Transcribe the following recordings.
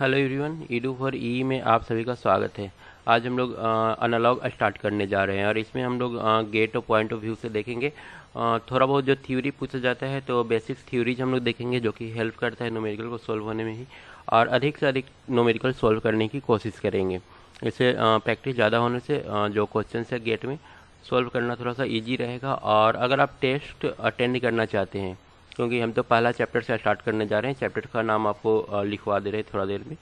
Hello everyone, Edu for ई में आप सभी का स्वागत है। आज हम लोग एनालॉग स्टार्ट करने जा रहे हैं और इसमें हम लोग गेट और पॉइंट ऑफ व्यू से देखेंगे। थोड़ा बहुत जो थ्योरी पूछा जाता है तो बेसिक्स थ्योरीज हम लोग देखेंगे जो कि हेल्प करता है न्यूमेरिकल को सॉल्व होने में ही, और अधिक से अधिक न्यूमेरिकल सॉल्व करने की कोशिश करेंगे। इससे प्रैक्टिस ज़्यादा होने से जो क्वेश्चन है गेट में सॉल्व करना थोड़ा सा ईजी रहेगा। और अगर आप टेस्ट अटेंड करना चाहते हैं, क्योंकि हम तो पहला चैप्टर से स्टार्ट करने जा रहे हैं, चैप्टर का नाम आपको लिखवा दे रहे हैं थोड़ा देर में।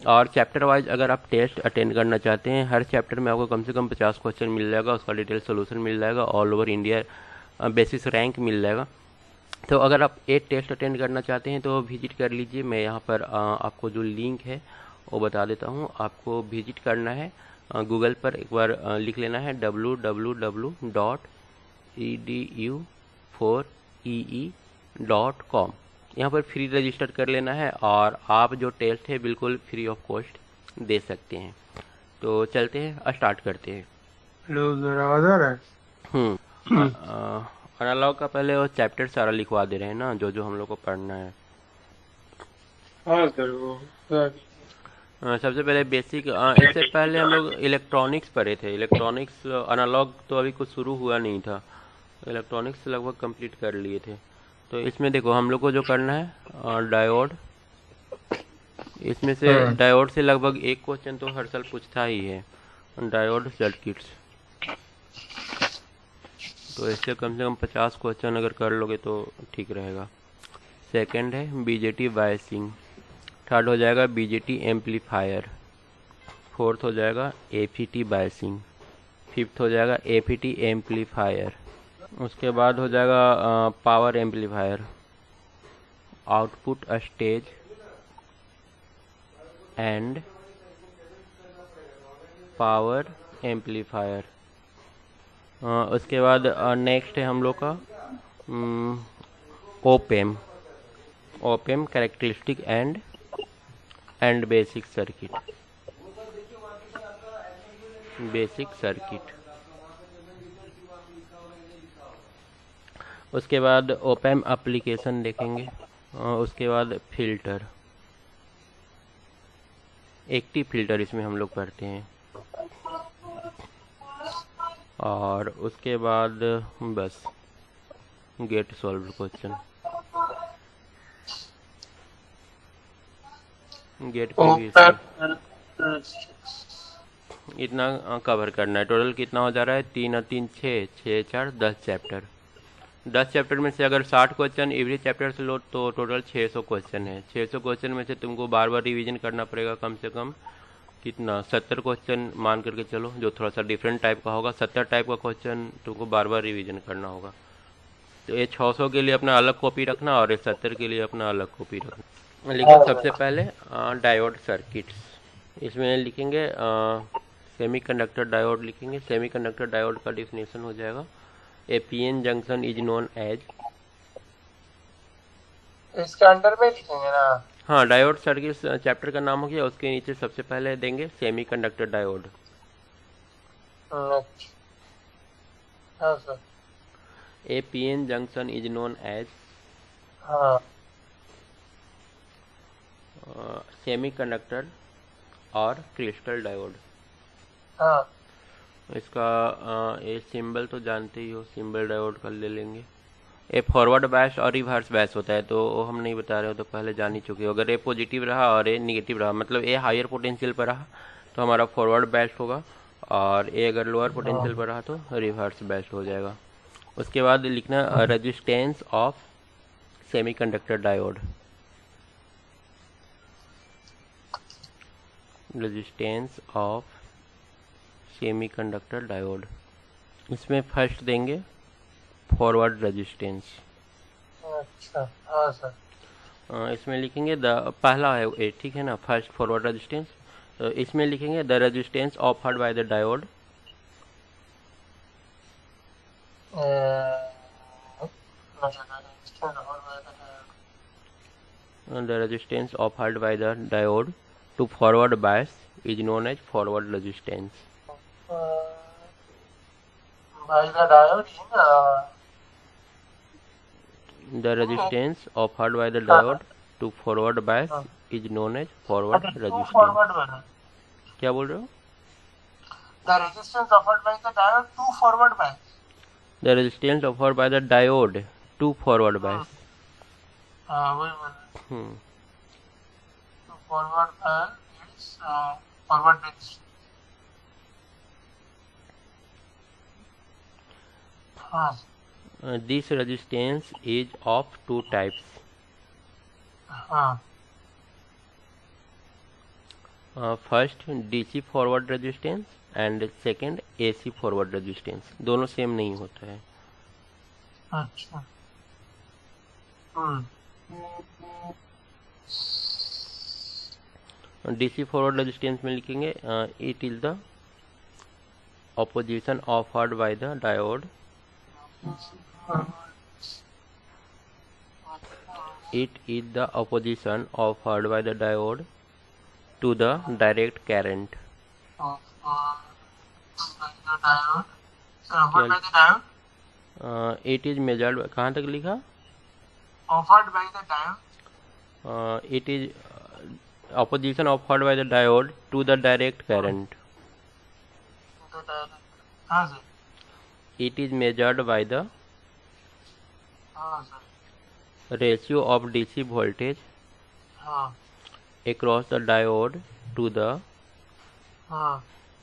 और चैप्टर वाइज अगर आप टेस्ट अटेंड करना चाहते हैं, हर चैप्टर में आपको कम से कम 50 क्वेश्चन मिल जाएगा, उसका डिटेल सोल्यूशन मिल जाएगा, all over India basis rank मिल जाएगा। तो अगर आप एक टेस्ट अटेंड करना चाहते हैं तो विजिट कर लीजिए। मैं यहाँ पर आपको जो लिंक है वो बता देता हूँ। आपको विजिट करना है गूगल पर, एक बार लिख लेना है www.edu4ee.com। यहाँ पर फ्री रजिस्टर कर लेना है और आप जो टेस्ट है बिल्कुल फ्री ऑफ कॉस्ट दे सकते हैं। तो चलते हैं, स्टार्ट करते हैं। हेलो सर, आवाज आ रहा है? एनालॉग का पहले वो चैप्टर सारा लिखवा दे रहे हैं ना, जो जो हम लोग को पढ़ना है। हाँ सर, वो सबसे पहले बेसिक, इससे पहले हम लोग इलेक्ट्रॉनिक्स पढ़े थे। इलेक्ट्रॉनिक्स एनालॉग तो अभी कुछ शुरू हुआ नहीं था, इलेक्ट्रॉनिक्स लगभग कंप्लीट कर लिए थे। तो इसमें देखो हम लोग को जो करना है डायोड, इसमें से डायोड से लगभग एक क्वेश्चन तो हर साल पूछता ही है, डायोड सर्किट्स। तो इससे कम से कम 50 क्वेश्चन अगर कर लोगे तो ठीक रहेगा। सेकंड है बीजेटी बायसिंग, थर्ड हो जाएगा बीजेटी एम्पलीफायर, फोर्थ हो जाएगा एफईटी बायसिंग, फिफ्थ हो जाएगा एफईटी एम्पलीफायर, उसके बाद हो जाएगा power amplifier, output stage and power amplifier. उसके बाद नेक्स्ट है हम लोग का op-amp, op-amp characteristic and basic circuit, basic circuit. उसके बाद ओपेम एप्लीकेशन देखेंगे। उसके बाद फिल्टर, एक्टिव फिल्टर इसमें हम लोग पढ़ते हैं। और उसके बाद बस GATE solve question, GATE previous, इतना कवर करना है। टोटल कितना हो जा रहा है? 3 और 3 6, 6 4 10 चैप्टर। 10 चैप्टर में से अगर 60 क्वेश्चन एवरी चैप्टर से लो तो टोटल 600 क्वेश्चन है। 600 क्वेश्चन में से तुमको बार बार रिवीजन करना पड़ेगा, कम से कम कितना 70 क्वेश्चन मान करके चलो, जो थोड़ा सा डिफरेंट टाइप का होगा। 70 टाइप का क्वेश्चन तुमको बार बार रिवीजन करना होगा। तो ये 600 के लिए अपना अलग कॉपी रखना और ये 70 के लिए अपना अलग कॉपी रखना। लिखो सबसे पहले डायोड सर्किट्स, इसमें लिखेंगे सेमीकंडक्टर डायोड लिखेंगे। सेमीकंडक्टर डायोड का डिफिनेशन हो जाएगा A PN junction is known as, इसके अंडर में लिखेंगे ना? हाँ, डायोड सर्किट चैप्टर का नाम हो गया, उसके नीचे सबसे पहले देंगे सेमीकंडक्टर डायोड। हाँ sir. A PN junction is known as semiconductor और क्रिस्टल डायोड। हाँ। इसका ये सिंबल तो जानते ही हो, सिंबल डायोड का ले लेंगे। ये फॉरवर्ड बैश और रिवर्स बैश होता है, तो हम नहीं बता रहे हो तो पहले जान ही चुके हो। अगर ये पॉजिटिव रहा और ये निगेटिव रहा, मतलब ये हायर पोटेंशियल पर रहा तो हमारा फॉरवर्ड बैश होगा, और ये अगर लोअर पोटेंशियल पर रहा तो रिवर्स बैश हो जाएगा। उसके बाद लिखना resistance of semiconductor diode, resistance of semiconductor diode. इसमें फर्स्ट देंगे फॉरवर्ड रेजिस्टेंस। अच्छा, हाँ सर। इसमें लिखेंगे पहला है ए, ठीक है ना, फर्स्ट फॉरवर्ड रेजिस्टेंस। तो इसमें लिखेंगे the resistance offered by the diode, the resistance offered by the diode to forward bias is known as forward resistance. by the diode The resistance offered by the diode to forward bias is known as forward to resistance. Forward wire, क्या बोल रहे हो? The resistance offered by the diode to forward wire. The resistance offered by the diode to forward bias. हाँ वही बोल, hmm, to forward wire is forward resistance. हाँ this resistance is of two types. हाँ First DC forward resistance and second AC forward resistance। दोनों same नहीं होता है। अच्छा। DC forward resistance में लिखेंगे it is the opposition offered by the diode, it is the opposition offered by the diode to the direct current। It is measured, कहाँ तक लिखा? offered by the diode, It is opposition offered by the diode to the direct current। हाँ sir, It is measured by the हाँ sir, ratio of DC voltage हाँ across the diode to the हाँ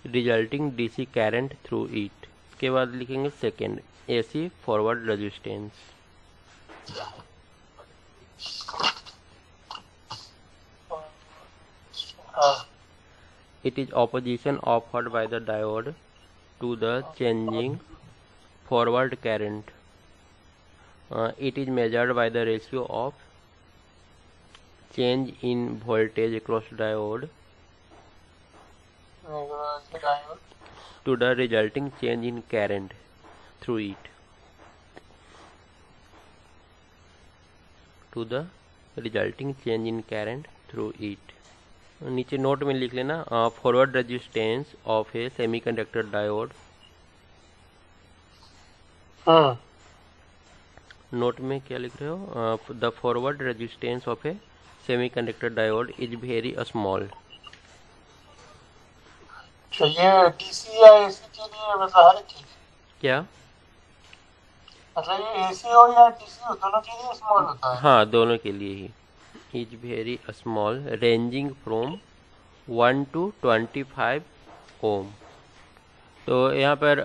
resulting DC current through it। इसके बाद लिखेंगे second AC forward resistance। हाँ It is opposition offered by the diode to the changing forward current। It is measured by the ratio of change in voltage across diode diode, to the resulting change in current through it। To the resulting change in current through it। नीचे note में लिख लेना forward resistance of A semiconductor diode. हाँ note में क्या लिख रहे हो? The forward resistance of A semiconductor diode is very small. तो ये डीसी या एसी के लिए मतलब हर चीज, क्या? मतलब ये एसी हो या डीसी हो दोनों के लिए स्मॉल होता है। हाँ, दोनों के लिए ही। Is very small ranging from 1 to 25 ohm. तो यहाँ पर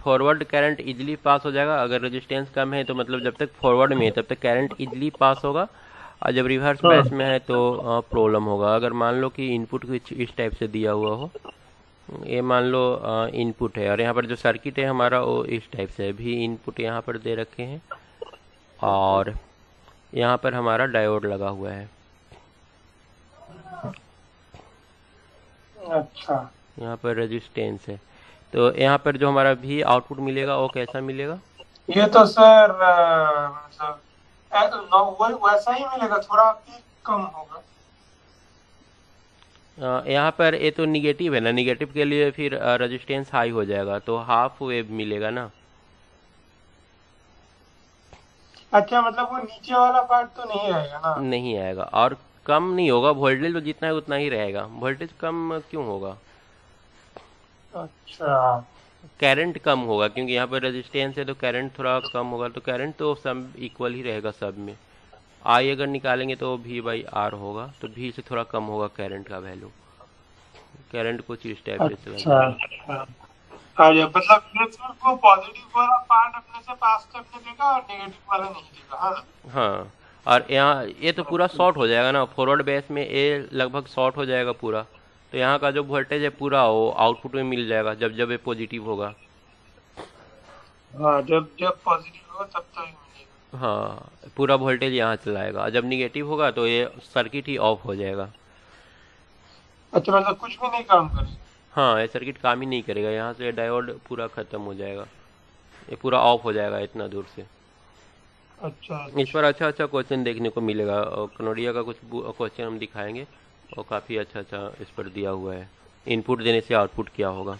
फॉरवर्ड करंट इजीली पास हो जाएगा। अगर रेजिस्टेंस कम है तो मतलब जब तक फॉरवर्ड में है तब तक करंट इजीली पास होगा, और जब रिवर्स बैच में है तो प्रॉब्लम होगा। अगर मान लो कि इनपुट कुछ इस टाइप से दिया हुआ हो, ये मान लो इनपुट है और यहाँ पर जो सर्किट है हमारा वो इस टाइप से है, भी इनपुट यहाँ पर दे रखे हैं और यहाँ पर हमारा डायोड लगा हुआ है। अच्छा, यहाँ पर रेजिस्टेंस है, तो यहाँ पर जो हमारा भी आउटपुट मिलेगा वो कैसा मिलेगा? ये तो सर मतलब वैसा ही मिलेगा, थोड़ा भी कम होगा। यहाँ पर ये तो निगेटिव है ना, निगेटिव के लिए फिर रेजिस्टेंस हाई हो जाएगा तो हाफ वेव मिलेगा ना। अच्छा, मतलब वो नीचे वाला पार्ट तो नहीं आएगा ना? नहीं आएगा, और कम नहीं होगा। वोल्टेज तो जितना है उतना ही रहेगा, वोल्टेज कम क्यों होगा? अच्छा, करंट कम होगा क्योंकि यहाँ पर रेजिस्टेंस है तो करंट थोड़ा कम होगा, तो करंट तो सब इक्वल ही रहेगा सब में। आई अगर निकालेंगे तो V बाई आर होगा, तो V से थोड़ा कम होगा करंट का वैल्यू। करंट कुछ इस टाइप से चला अच्छा, मतलब वो पॉजिटिव वाला पार्ट अपने से पास करके देगा और नेगेटिव वाला नहीं देगा। हाँ हाँ, और यहाँ ये तो पूरा शॉर्ट हो जाएगा ना, फॉरवर्ड बेस में ये लगभग शॉर्ट हो जाएगा पूरा, तो यहाँ का जो वोल्टेज है पूरा वो आउटपुट में मिल जाएगा जब जब ये पॉजिटिव होगा। हाँ, जब जब पॉजिटिव होगा तब तो मिलेगा। हाँ, पूरा वोल्टेज यहाँ चला आएगा, जब निगेटिव होगा तो ये सर्किट ही ऑफ हो जाएगा। अच्छा, मतलब कुछ भी नहीं काम करेगा। हाँ, ये सर्किट काम ही नहीं करेगा, यहाँ से डायोड पूरा खत्म हो जाएगा, ये पूरा ऑफ हो जाएगा इतना दूर से। अच्छा, इस पर अच्छा अच्छा क्वेश्चन देखने को मिलेगा, और कनोडिया का कुछ क्वेश्चन हम दिखाएंगे और काफ़ी अच्छा अच्छा इस पर दिया हुआ है, इनपुट देने से आउटपुट क्या होगा।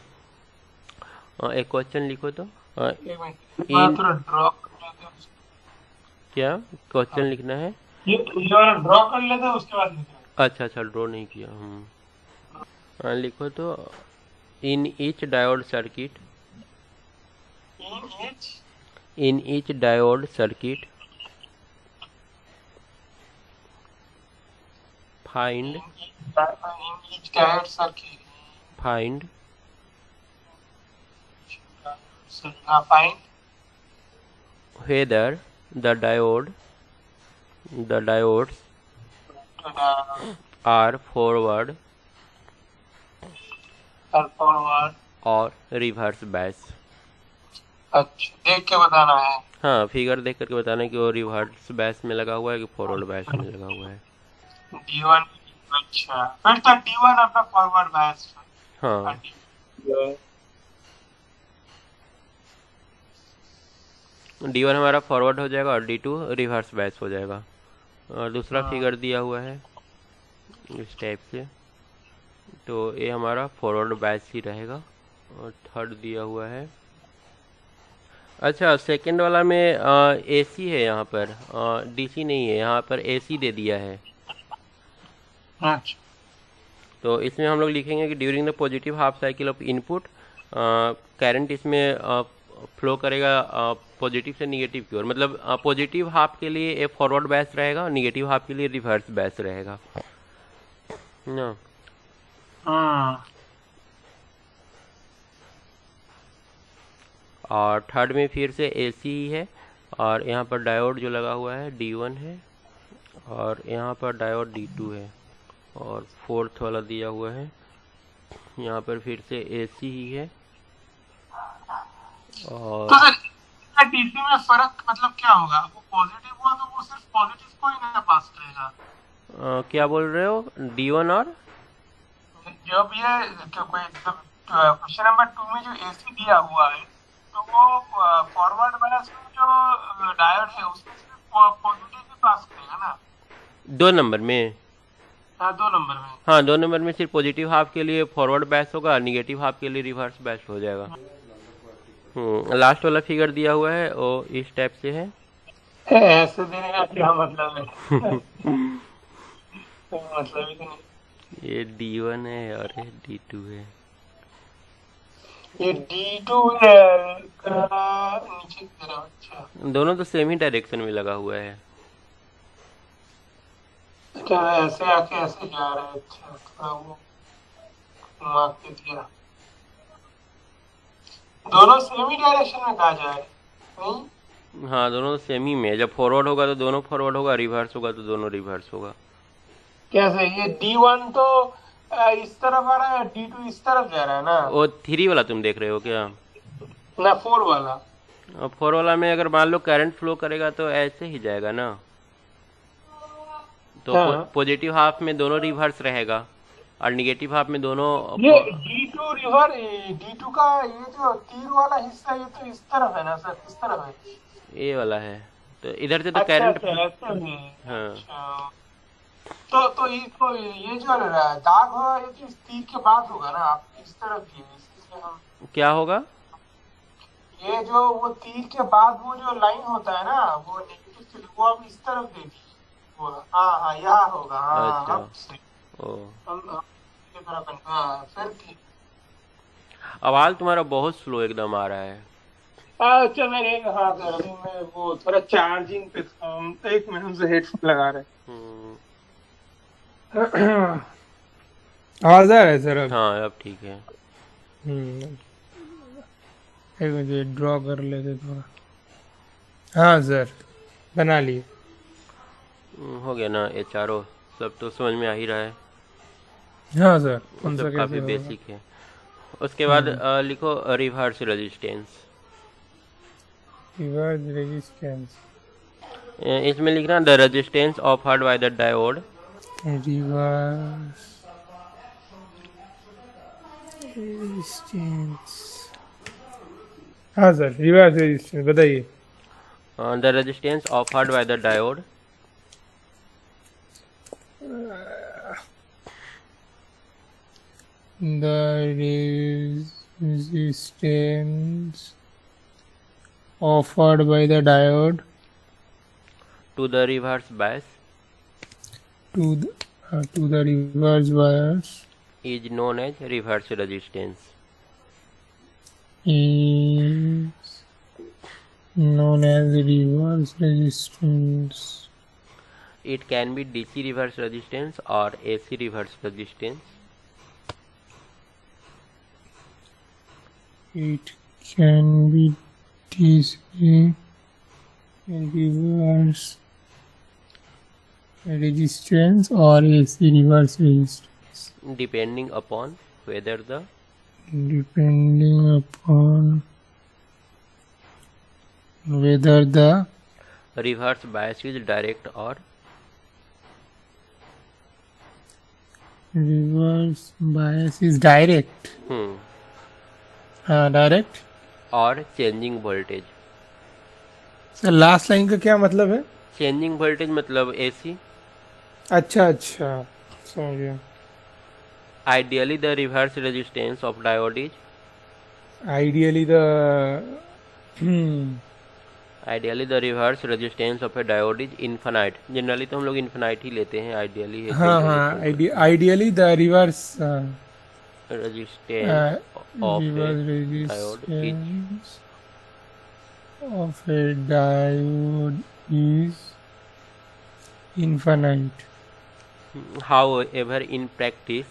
एक क्वेश्चन लिखो तो एक मिनट थोड़ा ड्रॉ कर लेते हैं। क्या क्वेश्चन लिखना है? ये वाला ड्रॉ कर लेते हैं, उसके बाद लिखना अच्छा अच्छा, ड्रॉ नहीं किया। लिखो तो in each diode circuit, in each in each diode circuit find diode circuit, find find whether the diodes are forward forward. और रिवर्स बायस। अच्छा, देख के बताना है। हाँ, फिगर देख करके बताना है कि वो रिवर्स बायस में लगा हुआ है कि फॉरवर्ड बायस में लगा हुआ है। D1, अच्छा फिर तो D1 अपना फॉरवर्ड बायस है। हाँ D1 हमारा फॉरवर्ड हो जाएगा और D2 रिवर्स बायस हो जाएगा। और दूसरा फिगर दिया हुआ है इस टाइप से, तो ये हमारा फॉरवर्ड बायस ही रहेगा। और थर्ड दिया हुआ है। अच्छा, सेकंड वाला में AC है, यहाँ पर DC नहीं है, यहाँ पर AC दे दिया है। अच्छा, तो इसमें हम लोग लिखेंगे कि during the positive half cycle of input current इसमें फ्लो करेगा पॉजिटिव से निगेटिव की ओर। मतलब पॉजिटिव हाफ के लिए एक फॉरवर्ड बायस रहेगा और निगेटिव हाफ के लिए रिवर्स बायस रहेगा ना। और थर्ड में फिर से AC ही है और यहाँ पर डायोड जो लगा हुआ है D1 है और यहाँ पर डायोड D2 है। और फोर्थ वाला दिया हुआ है, यहाँ पर फिर से AC ही है। और तो सर डीसी में फर्क मतलब क्या होगा? वो पॉजिटिव हुआ तो वो सिर्फ पॉजिटिव को ही ना पास करेगा। क्या बोल रहे हो? D1 और जब ये क्वेश्चन नंबर 2 में जो AC दिया हुआ है तो वो फॉरवर्ड बायस में जो डायोड है उसमें सिर्फ पॉजिटिव ही पास करेगा ना। 2 नंबर में? हाँ, 2 नंबर में। हाँ, 2 नंबर में सिर्फ पॉजिटिव हाफ के लिए फॉरवर्ड बायस होगा, निगेटिव हाफ के लिए रिवर्स बायस हो जाएगा। लास्ट वाला फिगर दिया हुआ है वो इस टाइप से है। ऐसे देने का क्या मतलब है? मतलब ही नहीं। ये D1 है और ये D2 है। ये D2 है नीचे की तरफ। अच्छा, दोनों तो सेम ही डायरेक्शन में लगा हुआ है। अच्छा ऐसे आके ऐसे जा रहा है। अच्छा, थोड़ा वो घुमा के दिया। दोनों सेम ही डायरेक्शन में कहा जाए नहीं? हाँ, दोनों सेम ही में। जब फॉरवर्ड होगा तो दोनों फॉरवर्ड होगा, रिवर्स होगा तो दोनों रिवर्स होगा। कैसे? ये D1 तो इस तरफ आ रहा है, D2 इस तरफ जा रहा है ना। वो 3 वाला तुम देख रहे हो क्या? ना 4 वाला। और 4 वाला में अगर मान लो करंट फ्लो करेगा तो ऐसे ही जाएगा ना। तो हाँ। पॉजिटिव हाफ में दोनों रिवर्स रहेगा और निगेटिव हाफ में दोनों। ये D2 रिवर, D2 का ये जो तीर वाला हिस्सा ये तो इस तरफ है ना सर, इस तरफ है। ये वाला है तो इधर से तो अच्छा, करंट। अच्छा, ऐसा है। हाँ। अच्छा, तो ये जो दाग होगा ये तो इस तीर के बाद होगा ना। आप इस तरफ की इसलिए हम क्या होगा? ये जो वो तीर के बाद वो जो लाइन होता है ना वो नेगेटिव से वो आप इस तरफ दे दीजिए। वो हाँ हाँ यहाँ होगा। हाँ, अच्छा। अब सही। ओ, की तरफ हाँ, फिर ठीक। आवाज तुम्हारा बहुत स्लो एकदम आ रहा है। अच्छा, मेरे हाँ सर अभी मैं वो थोड़ा चार्जिंग पे था। एक मिनट से हेडफोन लगा रहे। आवाज आ रहा है सर अब? हाँ, अब ठीक है। एक मिनट ड्रॉ कर लेते थोड़ा। हाँ सर, बना लिए। हो गया ना? ये चारों सब तो समझ में आ ही रहा है। हाँ सर, वो सब काफी बेसिक है। उसके बाद लिखो रिवर्स रेजिस्टेंस। रिवर्स रेजिस्टेंस, इसमें लिखना the resistance offered by the diode. Reverse resistance. हाँ सर, रिवर्स रेजिस्टेंस बताइए। The resistance offered by the diode the resistance offered by the diode to the reverse bias to the to the reverse bias is known as reverse resistance. is known as reverse resistance. It can be DC reverse resistance or AC reverse resistance. It can be DC reverse resistance or AC reverse resistance, Depending upon whether the depending upon whether the reverse bias is direct or reverse bias is direct. Direct और changing voltage. Sir last line का क्या मतलब है? Changing voltage मतलब AC. अच्छा अच्छा समझ गया. Ideally the reverse resistance of diode is Ideally the reverse resistance of a diode is infinite. Generally तो हम लोग इन्फिनाइट ही लेते हैं. आइडियली है हाँ हाँ ideally the reverse resistance of reverse a diode is resistance of a diode is infinite. however in practice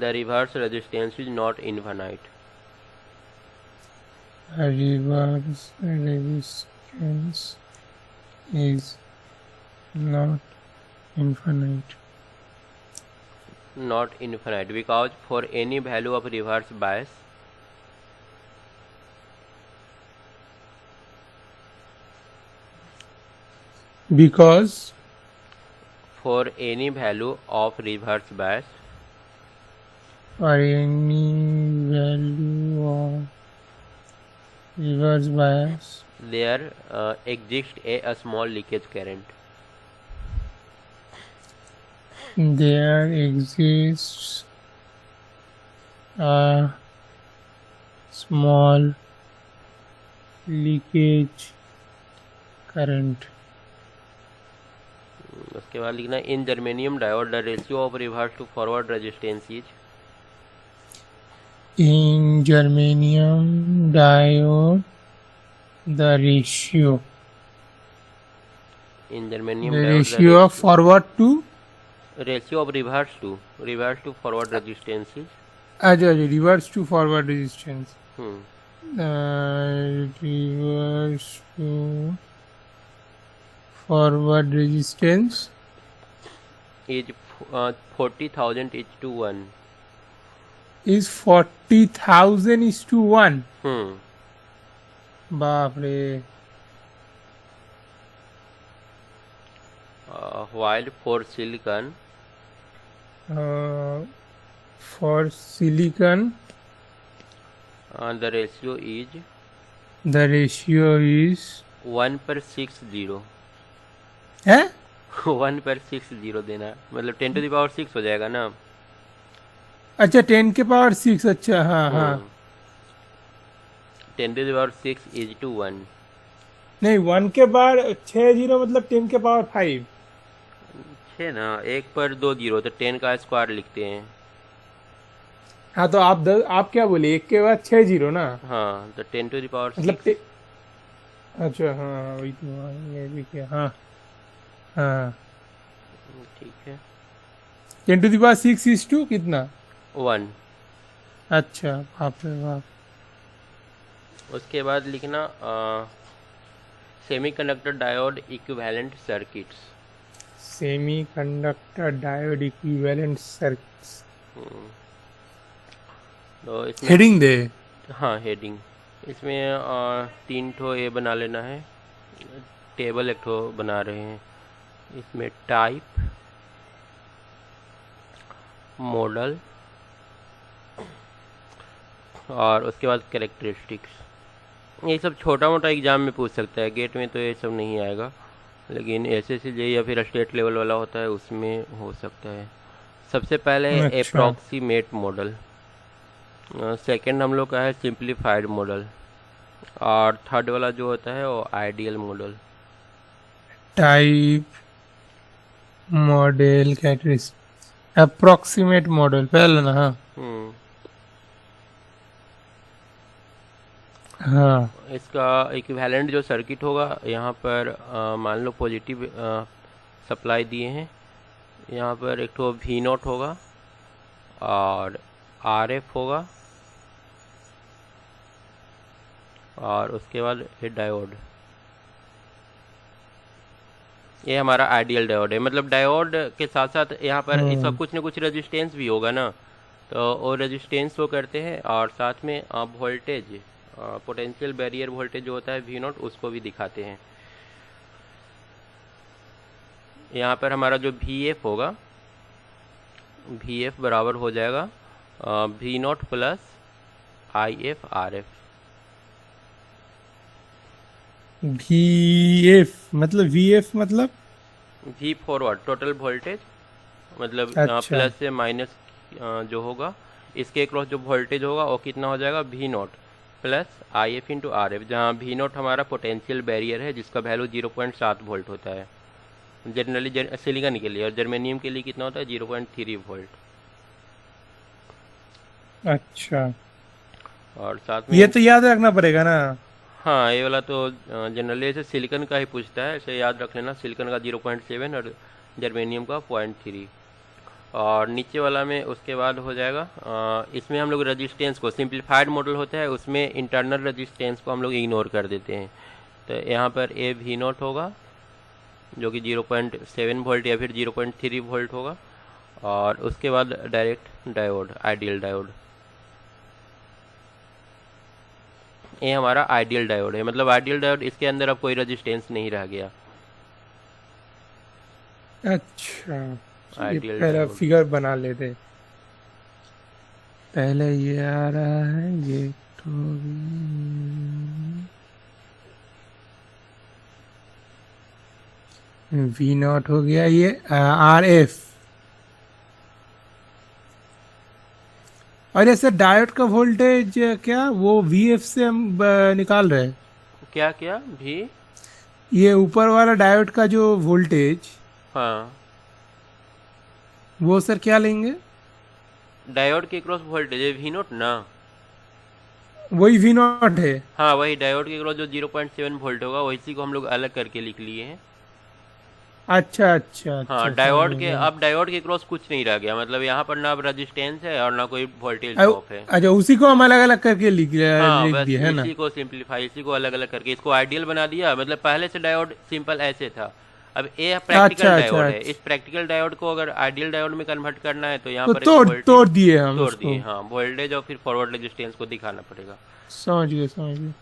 The reverse resistance is not infinite. reverse resistance is not infinite. Not infinite because for any value of reverse bias Because for any value of reverse bias for any value of reverse bias there exists a small leakage current. there exists a small leakage current. उसके बाद लिखना in germanium diode the ratio of reverse to forward resistance is. In germanium diode, the ratio in germanium the diode ratio of forward to ratio of reverse to forward resistance is. अच्छा reverse to forward resistance. Hmm Reverse to forward resistance is 40,000:1. is 40,000:1. बाप रे. while for silicon the ratio is the ratio is 1/60. है 1/60 देना मतलब 10⁶ हो जाएगा ना. अच्छा 10⁶. अच्छा हाँ हाँ 10⁶ is to 1. नहीं 1 के बाद 60 मतलब 10⁵. 6 ना 1 पर 2 0 तो 10 का स्क्वायर लिखते हैं. हाँ तो आप क्या बोले 1 के बाद 60 ना. हाँ तो 10⁶ मतलब अच्छा हाँ वही तो ये भी क्या. हाँ हाँ ठीक है. 10⁶ is to कितना 1. अच्छा बाप रे बाप. उसके बाद लिखना semiconductor diode equivalent circuits. Semiconductor diode equivalent circuits. तो इसमें हेडिंग दे. हाँ हेडिंग. इसमें 3 ठो ये बना लेना है. टेबल एक ठो बना रहे हैं. इसमें टाइप मॉडल और उसके बाद कैरेक्टरिस्टिक्स. ये सब छोटा मोटा एग्जाम में पूछ सकता है. गेट में तो ये सब नहीं आएगा लेकिन SSC या फिर स्टेट लेवल वाला होता है उसमें हो सकता है. सबसे पहले है अप्रॉक्सीमेट मॉडल. सेकंड हम लोग का है सिंप्लीफाइड मॉडल और थर्ड वाला जो होता है वो ideal model. Type model characteristic approximate model पहले ना। हाँ हम्म। हाँ इसका इक्विवेलेंट जो सर्किट होगा यहाँ पर मान लो पॉजिटिव सप्लाई दिए हैं, यहाँ पर एक तो वी नॉट होगा और आर एफ होगा और उसके बाद ये डायोड। ये हमारा आइडियल डायोड है। मतलब डायोड के साथ साथ यहाँ पर इसका कुछ न कुछ रेजिस्टेंस भी होगा ना, तो वो रेजिस्टेंस वो करते हैं और साथ में वोल्टेज पोटेंशियल बैरियर वोल्टेज जो होता है वी नॉट उसको भी दिखाते हैं। यहाँ पर हमारा जो वी एफ होगा, वी एफ बराबर हो जाएगा V naught plus I F R F. V F मतलब वी फॉरवर्ड टोटल वोल्टेज, मतलब अच्छा प्लस से माइनस जो होगा इसके क्रॉस जो वोल्टेज होगा वो कितना हो जाएगा V naught plus I F into R F, जहाँ वी नॉट हमारा पोटेंशियल बैरियर है जिसका वैल्यू 0.7 वोल्ट होता है जनरली सिलिकॉन के लिए, और जर्मेनियम के लिए कितना होता है 0.3 वोल्ट। अच्छा और साथ में ये तो याद रखना पड़ेगा ना। हाँ ये वाला तो जनरली ऐसे सिलिकॉन का ही पूछता है, ऐसे याद रख लेना, सिलिकॉन का 0.7 और जर्मेनियम का 0.3। और नीचे वाला में उसके बाद हो जाएगा इसमें हम लोग रेजिस्टेंस को, सिंप्लीफाइड मॉडल होता है उसमें इंटरनल रेजिस्टेंस को हम लोग इग्नोर कर देते हैं। तो यहाँ पर ए वी नॉट होगा जो कि 0.7 वोल्ट या फिर 0.3 वोल्ट होगा, और उसके बाद डायरेक्ट डायोड, आइडियल डायोड। ये हमारा आइडियल डायोड है। मतलब आइडियल डायोड इसके अंदर अब कोई रेजिस्टेंस नहीं रह गया। अच्छा ये आइडियल पहला डायोड फिगर बना लेते। पहले ये आ रहा है, ये तो वी नॉट हो गया, ये आर एफ। और ऐसे डायोड का वोल्टेज क्या वो वी एफ से हम निकाल रहे हैं? क्या क्या भी, ये ऊपर वाला डायोड का जो वोल्टेज हाँ वो सर क्या लेंगे? डायोड के क्रॉस वोल्टेज है वी नॉट ना। वही वी नॉट है। हाँ वही डायोड के क्रॉस जो 0.7 वोल्ट होगा वैसी को हम लोग अलग करके लिख लिए हैं। अच्छा अच्छा हाँ अच्छा डायोड समझ के, गया। अब डायोड के क्रॉस कुछ नहीं रह गया। मतलब यहाँ पर ना अब रेजिस्टेंस है और ना कोई वोल्टेज ड्रॉप है। अच्छा उसी को हम अलग अलग करके हाँ लिख बस दिया है ना। इसी को सिंप्लीफाई, इसी को अलग अलग करके इसको आइडियल बना दिया। मतलब पहले से डायोड सिंपल ऐसे था, अब ये प्रैक्टिकल अच्छा डायोड अच्छा है। इस प्रैक्टिकल डायोड को अगर आइडियल डायोड में कन्वर्ट करना है तो यहाँ तो पर तोड़ वोल्टेज तोड़ दिए हम तोड़ उसको। दिए। हाँ वोल्टेज और फिर फॉरवर्ड रेजिस्टेंस को दिखाना पड़ेगा। समझ गए समझ गए।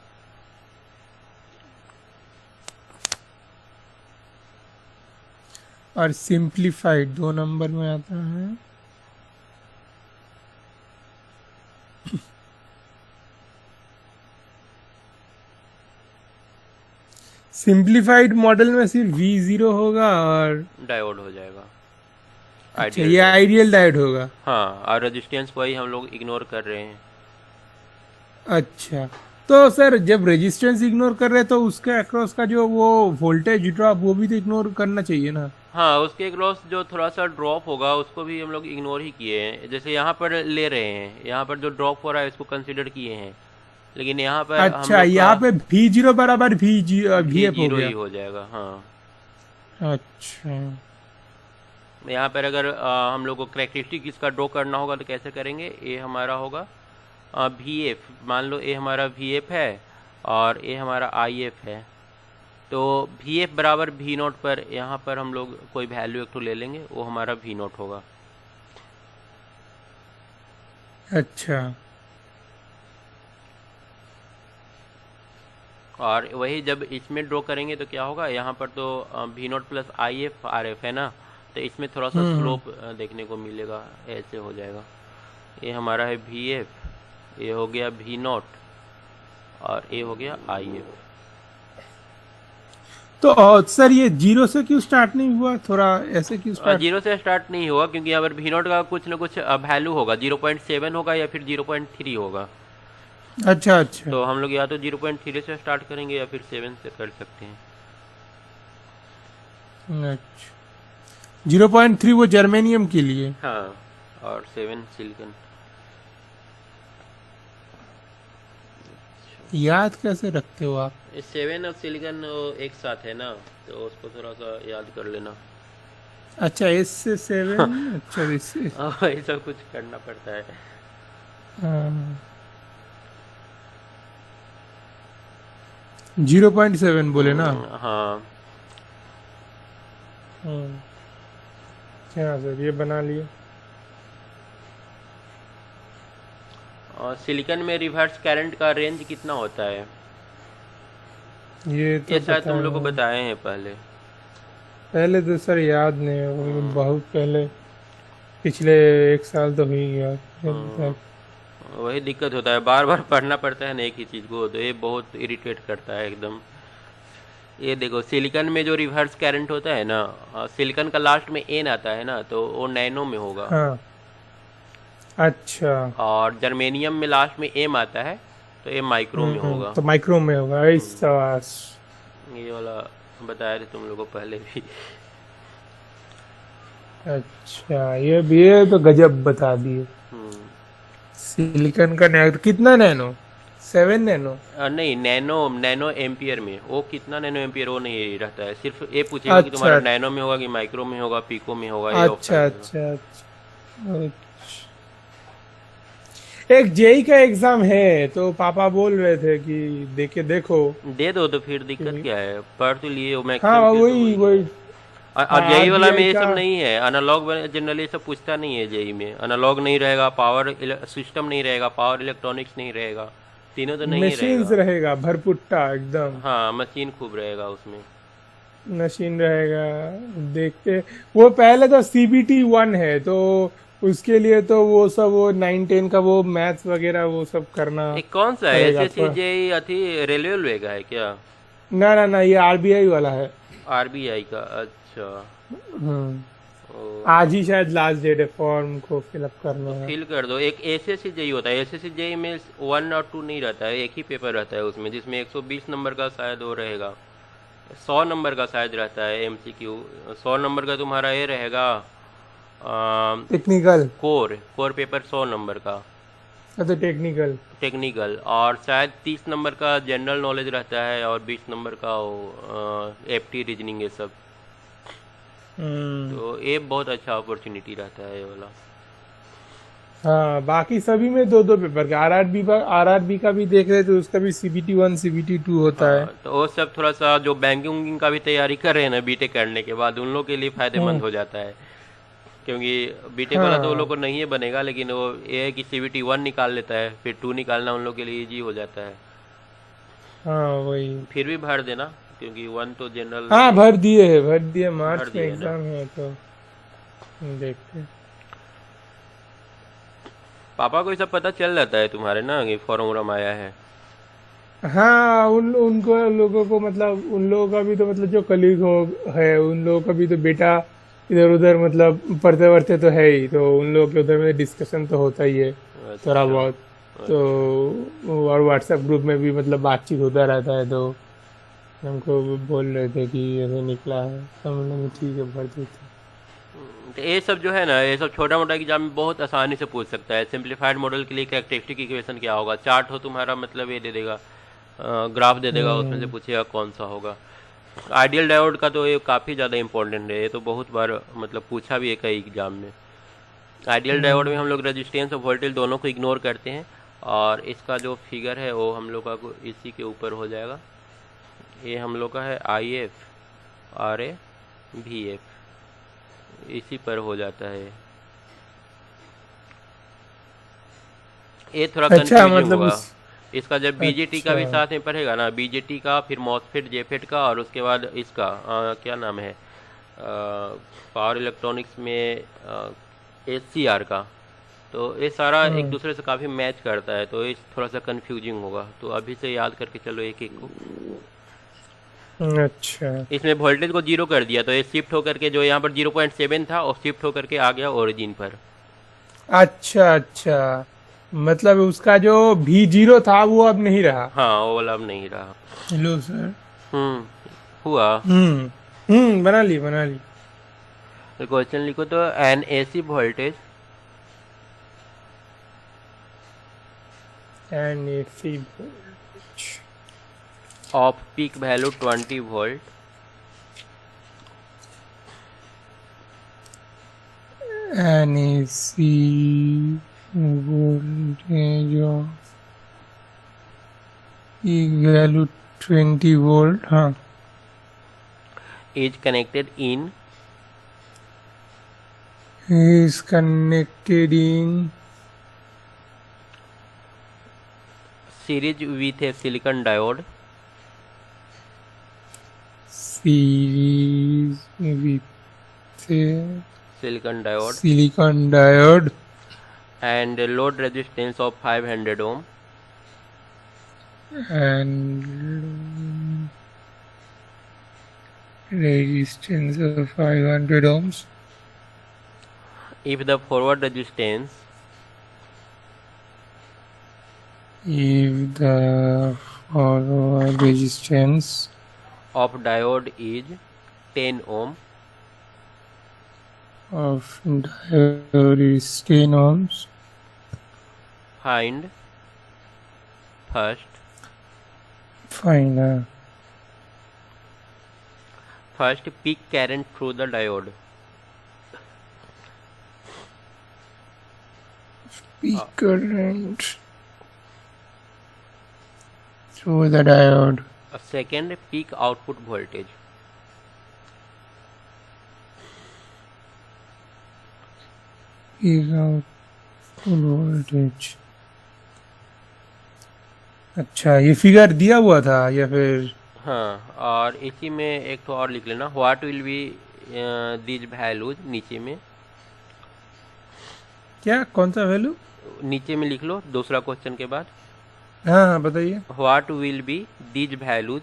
और सिंप्लीफाइड 2 नंबर में आता है। सिंप्लीफाइड मॉडल में सिर्फ V0 होगा और डायोड हो जाएगा अच्छा आइडियल ये डायोड। आइडियल डायोड होगा। हाँ और रेजिस्टेंस को ही हम लोग इग्नोर कर रहे हैं। अच्छा तो सर जब रेजिस्टेंस इग्नोर कर रहे हैं तो उसके अक्रॉस का जो वो वोल्टेज ड्रॉप वो भी तो इग्नोर करना चाहिए ना। हाँ उसके क्रॉस जो थोड़ा सा ड्रॉप होगा उसको भी हम लोग इग्नोर ही किए हैं। जैसे यहाँ पर ले रहे हैं, यहाँ पर जो ड्रॉप हो रहा है इसको कंसिडर किए हैं, लेकिन यहाँ पर हम अच्छा लोग यहाँ का पे V0 बराबर वी एफ हो जीरो ही गया। हो जाएगा। हाँ अच्छा यहाँ पर अगर हम लोग को करेक्टरिस्टिक इसका ड्रॉ करना होगा तो कैसे करेंगे? ए हमारा होगा वी एफ, मान लो ए हमारा वी एफ है और ए हमारा आई एफ है, तो वी एफ बराबर वी नॉट पर यहाँ पर हम लोग कोई वैल्यू एक तो ले लेंगे, वो हमारा वी नॉट होगा। अच्छा और वही जब इसमें ड्रॉ करेंगे तो क्या होगा, यहाँ पर तो V naught plus I F R F है ना, तो इसमें थोड़ा सा स्लोप देखने को मिलेगा, ऐसे हो जाएगा। ये हमारा है वी एफ, ये हो गया वी नॉट और ये हो गया आई एफ। तो सर ये 0 से क्यों स्टार्ट नहीं हुआ? थोड़ा ऐसे क्यों स्टार्ट? जीरो से स्टार्ट नहीं होगा क्योंकि यहाँ पर वी नॉट का कुछ ना कुछ वैल्यू होगा, 0.7 होगा या फिर 0.3 होगा। अच्छा अच्छा तो हम लोग या तो 0.3 से स्टार्ट करेंगे या फिर 7 से कर सकते हैं। अच्छा 0.3 वो जर्मेनियम के लिए। हाँ, और 7 सिलिकॉन। याद कैसे रखते हो आप? 7 और सिलिकॉन एक साथ है ना, तो उसको थोड़ा सा याद कर लेना। अच्छा एस से 7 अच्छा इससे ऐसा कुछ करना पड़ता है। हाँ 0.7 बोले ना। हाँ, क्या सर ये बना लिए। और सिलिकॉन में रिवर्स करंट का रेंज कितना होता है? ये तो ये शायद तुम पता लोग को है। बताए हैं पहले। पहले तो सर याद नहीं है, वो बहुत पहले, पिछले 1 साल तो हो ही गया। वही दिक्कत होता है, बार बार पढ़ना पड़ता है ना एक ही चीज़ को, तो ये बहुत इरिटेट करता है एकदम। ये देखो, सिलिकॉन में जो रिवर्स करंट होता है ना, सिलिकॉन का लास्ट में एन आता है ना, तो वो नैनो में होगा। हाँ अच्छा। और जर्मेनियम में लास्ट में एम आता है, तो ये माइक्रो में होगा। तो माइक्रो में होगा ऐसा। ये वाला बताया थे तुम लोगों को पहले भी। अच्छा ये तो गजब बता दिए। हम्म। सिलिकॉन का नैनो कितना नैनो? 7 नैनो? नहीं, नैनो एम्पियर में, वो कितना नैनो एम्पियर वो नहीं रहता है, सिर्फ ये पूछेगा कि तुम्हारा अच्छा नैनो में होगा कि माइक्रो में होगा, पिको में होगा, ये ऑप्शन अच्छा देगा। अच्छा अच्छा। एक जेई का एग्जाम है तो पापा बोल रहे थे कि देके देखो। दे दो तो फिर दिक्कत क्या है, पढ़ तो लिए हो, हाँ मैक्सिमम केस तो वही वही वही। है। और हाँ जेई वाला में आरबीआई ये का। सब नहीं है, एनालॉग जनरली ये सब पूछता नहीं है। जेई में एनालॉग नहीं रहेगा, पावर सिस्टम नहीं रहेगा, पावर इलेक्ट्रॉनिक्स नहीं रहेगा, तीनों तो नहीं ही मशीन्स रहेगा। रहेगा भरपुट्टा एकदम। हाँ, मशीन खूब रहेगा उसमें। मशीन रहेगा। देखते वो पहले तो सीबीटी 1 है तो उसके लिए तो वो सब वो 9-10 का वो मैथ्स वगैरह वो सब करना एक कौन सा है, पड़ेगा एसएससी जेई अथी रेलवे का है क्या? ना ना ना ये आरबीआई वाला है। आरबीआई का, अच्छा। ओ, आज ही शायद लास्ट डेट है, फॉर्म को फिलअप करना है। फिल कर दो। एक एसएससी जेई होता है, एसएससी जेई में 1 और 2 नहीं रहता है, एक ही पेपर रहता है उसमें, जिसमें 120 नंबर का शायद वो रहेगा, 100 नंबर का शायद रहता है एमसीक्यू। 100 नंबर का तुम्हारा ये रहेगा टेक्निकल। कोर पेपर 100 नंबर का अच्छा टेक्निकल। टेक्निकल, और शायद 30 नंबर का जनरल नॉलेज रहता है, और 20 नंबर का एप्टी रीजनिंग, ये सब। तो ये बहुत अच्छा अपॉर्चुनिटी रहता है ये वाला। हाँ बाकी सभी में 2-2 पेपर का। आरआरबी का भी देख रहे थे, उसका भी सीबीटी 1 सीबीटी 2 होता है। तो वो सब थोड़ा सा जो बैंकिंग का भी तैयारी कर रहे हैं ना बीटेक करने के बाद, उन लोग के लिए फायदेमंद हो जाता है, क्योंकि बीटेक वाला तो उन लोग को नहीं है बनेगा, लेकिन वो ये है कि सीबीटी 1 निकाल लेता है, फिर 2 निकालना उन लोग के लिए इजी हो जाता है। हाँ वही। फिर भी भर देना, क्योंकि 1 तो जनरल। हाँ भर दिए मार्च भर में दिए ना। एग्जाम है तो देखते हैं। पापा को ये सब पता चल जाता है तुम्हारे ना कि फॉर्म वॉर्म आया है? हाँ उनको लोगों को मतलब उन लोगों का भी तो मतलब जो कलीग हो है उन लोगों का भी तो बेटा इधर उधर मतलब पढ़ते वढ़ते तो है ही, तो उन लोगों के उधर में डिस्कशन तो होता ही है थोड़ा बहुत। तो और व्हाट्सएप ग्रुप में भी मतलब बातचीत होता रहता है, तो हमको बोल रहे थे कि ऐसे निकला है, तो हम लोग ठीक है भर देते। तो ये सब जो है ना, ये सब छोटा मोटा एग्जाम में बहुत आसानी से पूछ सकता है। सिंप्लीफाइड मॉडल के लिए कैरेक्टरिस्टिक इक्वेशन क्या होगा, चार्ट हो तुम्हारा, मतलब ये दे देगा, ग्राफ दे देगा, उसमें से पूछेगा कौन सा होगा। आइडियल डायोड का तो ये काफ़ी ज़्यादा इंपॉर्टेंट है, ये तो बहुत बार मतलब पूछा भी है कई एग्जाम में। आइडियल डायोड में हम लोग रेजिस्टेंस और वोल्टेज दोनों को इग्नोर करते हैं, और इसका जो फिगर है वो हम लोग का इसी के ऊपर हो जाएगा। ये हम लोग का है IF RA VF, इसी पर हो जाता है। ये थोड़ा अच्छा कंफ्यूजिंग मतलब होगा इसका, जब बीजेटी का भी अच्छा साथ में पढ़ेगा ना, बीजेटी का, फिर मॉसफेट जेफेट का, और उसके बाद इसका क्या नाम है, पावर इलेक्ट्रॉनिक्स में HCR का, तो ये सारा एक दूसरे से काफ़ी मैच करता है, तो ये थोड़ा सा कंफ्यूजिंग होगा। तो अभी से याद करके चलो एक एक को। अच्छा इसमें वोल्टेज को 0 कर दिया, तो ये शिफ्ट होकर के जो यहाँ पर 0.7 था और शिफ्ट होकर के आ गया ओरिजिन पर। अच्छा अच्छा मतलब उसका जो V0 था वो अब नहीं रहा। हाँ, वो वाला अब नहीं रहा। Hello sir. हुआ। बना ली बना ली। तो क्वेश्चन लिखो तो N AC voltage and AC off peak value 20 volt NAC voltage of peak value 20 volt, हाँ, is connected in is connected in series with a silicon diode series with a silicon diode and and load resistance of 500 ohm and resistance of 500 ohms. if the forward resistance If the forward resistance of diode is 10 ohm, of diode is 10 ohms, find first peak current through the diode. peak current through the diode. Second, peak output voltage. Peak output voltage. अच्छा, ये figure दिया हुआ था या फिर? हाँ, और इसी में एक तो और लिख लेना, what will be these values, नीचे में क्या, कौन सा वैल्यू? नीचे में लिख लो दूसरा क्वेश्चन के बाद, हाँ हाँ बताइए। What will be these values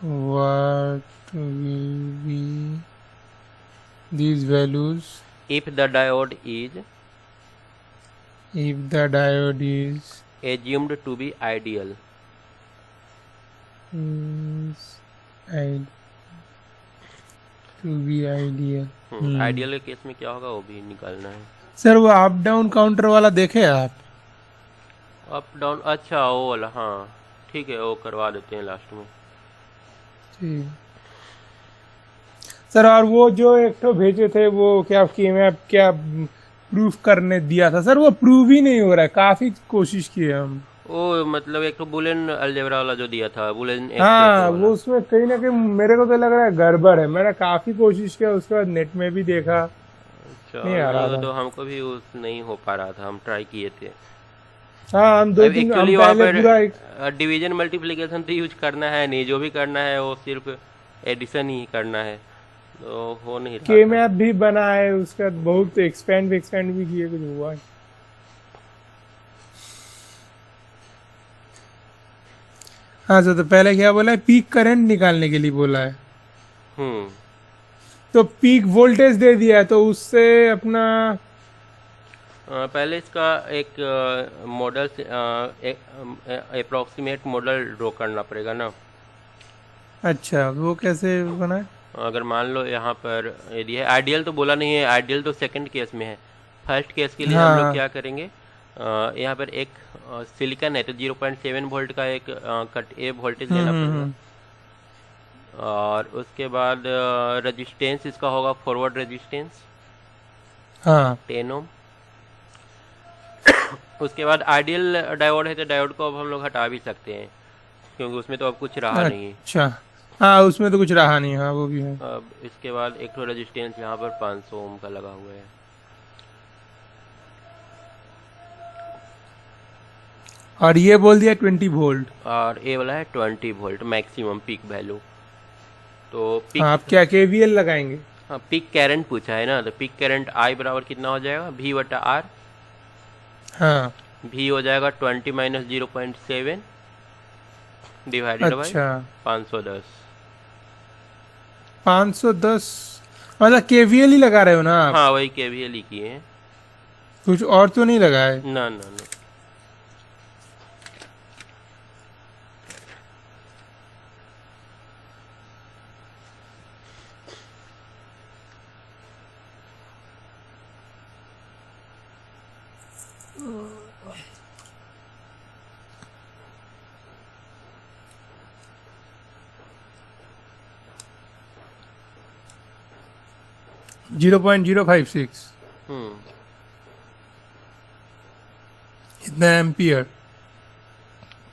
What will be these values if the diode is assumed to be ideal. is to be ideal. Ideal के केस में क्या होगा वो भी निकालना है। सर वो अप डाउन काउंटर वाला देखे आप? अप डाउन, अच्छा वो वाला, हाँ ठीक है, वो करवा देते हैं लास्ट में। ठीक सर, और वो जो एक तो भेजे थे वो क्या क्या प्रूफ करने दिया था सर, वो प्रूव ही नहीं हो रहा है, काफी कोशिश की है हम। वो मतलब एक तो बुलियन अलजेब्रा वाला जो दिया था, बुलियन हाँ, वो उसमें कहीं ना कहीं मेरे को तो लग रहा है गड़बड़ है। मैंने काफी कोशिश किया, उसके बाद नेट में भी देखा, नहीं आ रहा था। तो हमको भी नहीं हो पा रहा था, हम ट्राई किए थे। हाँ, हम दो दिन एक्चुअली वहाँ पर डिवीजन मल्टीप्लिकेशन तो यूज करना है नहीं, जो भी करना है वो सिर्फ एडिशन ही करना है, तो हो नहीं रहा। के मैप भी बना है, उसका बहुत एक्सपेंड भी किए, कुछ हुआ है। हाँ सर, तो पहले क्या बोला है, पीक करंट निकालने के लिए बोला है। तो पीक वोल्टेज दे दिया है, तो उससे अपना पहले इसका एक मॉडल अप्रोक्सीमेट मॉडल ड्रॉ करना पड़ेगा ना। अच्छा, वो कैसे बना है? अगर मान लो यहाँ पर यदि है आइडियल, तो बोला नहीं है, आइडियल तो सेकंड केस में है। फर्स्ट केस के लिए हम लोग क्या करेंगे, यहाँ पर एक सिलिकॉन है तो 0.7 वोल्ट का एक कट ए वोल्टेज लेना पड़ेगा, और उसके बाद रेजिस्टेंस इसका होगा फॉरवर्ड रेजिस्टेंस 10 ओम। उसके बाद आइडियल डायोड है तो डायोड को अब हम लोग हटा भी सकते हैं, क्योंकि उसमें तो अब कुछ रहा नहीं। अच्छा, हाँ उसमें तो कुछ रहा नहीं, हाँ वो भी है। अब इसके बाद एक तो रेजिस्टेंस यहाँ पर 500 ओम का लगा हुआ है, और ये बोल दिया 20 वोल्ट, और ये वाला है 20 वोल्ट मैक्सिमम पीक वैल्यू। तो पीक, आप क्या KVL लगाएंगे? हाँ पीक करंट पूछा है ना, तो पीक करंट आई बराबर कितना हो जाएगा, V/R। हाँ, V हो जाएगा 20 - 0.7 डिवाइडेड बाई 510। 510 मतलब KVL ही लगा रहे हो ना आप? हाँ वही KVL ही किए हैं, कुछ और तो नहीं लगा है? ना ना ना। 0.056 हम्म। इतना एम्पियर।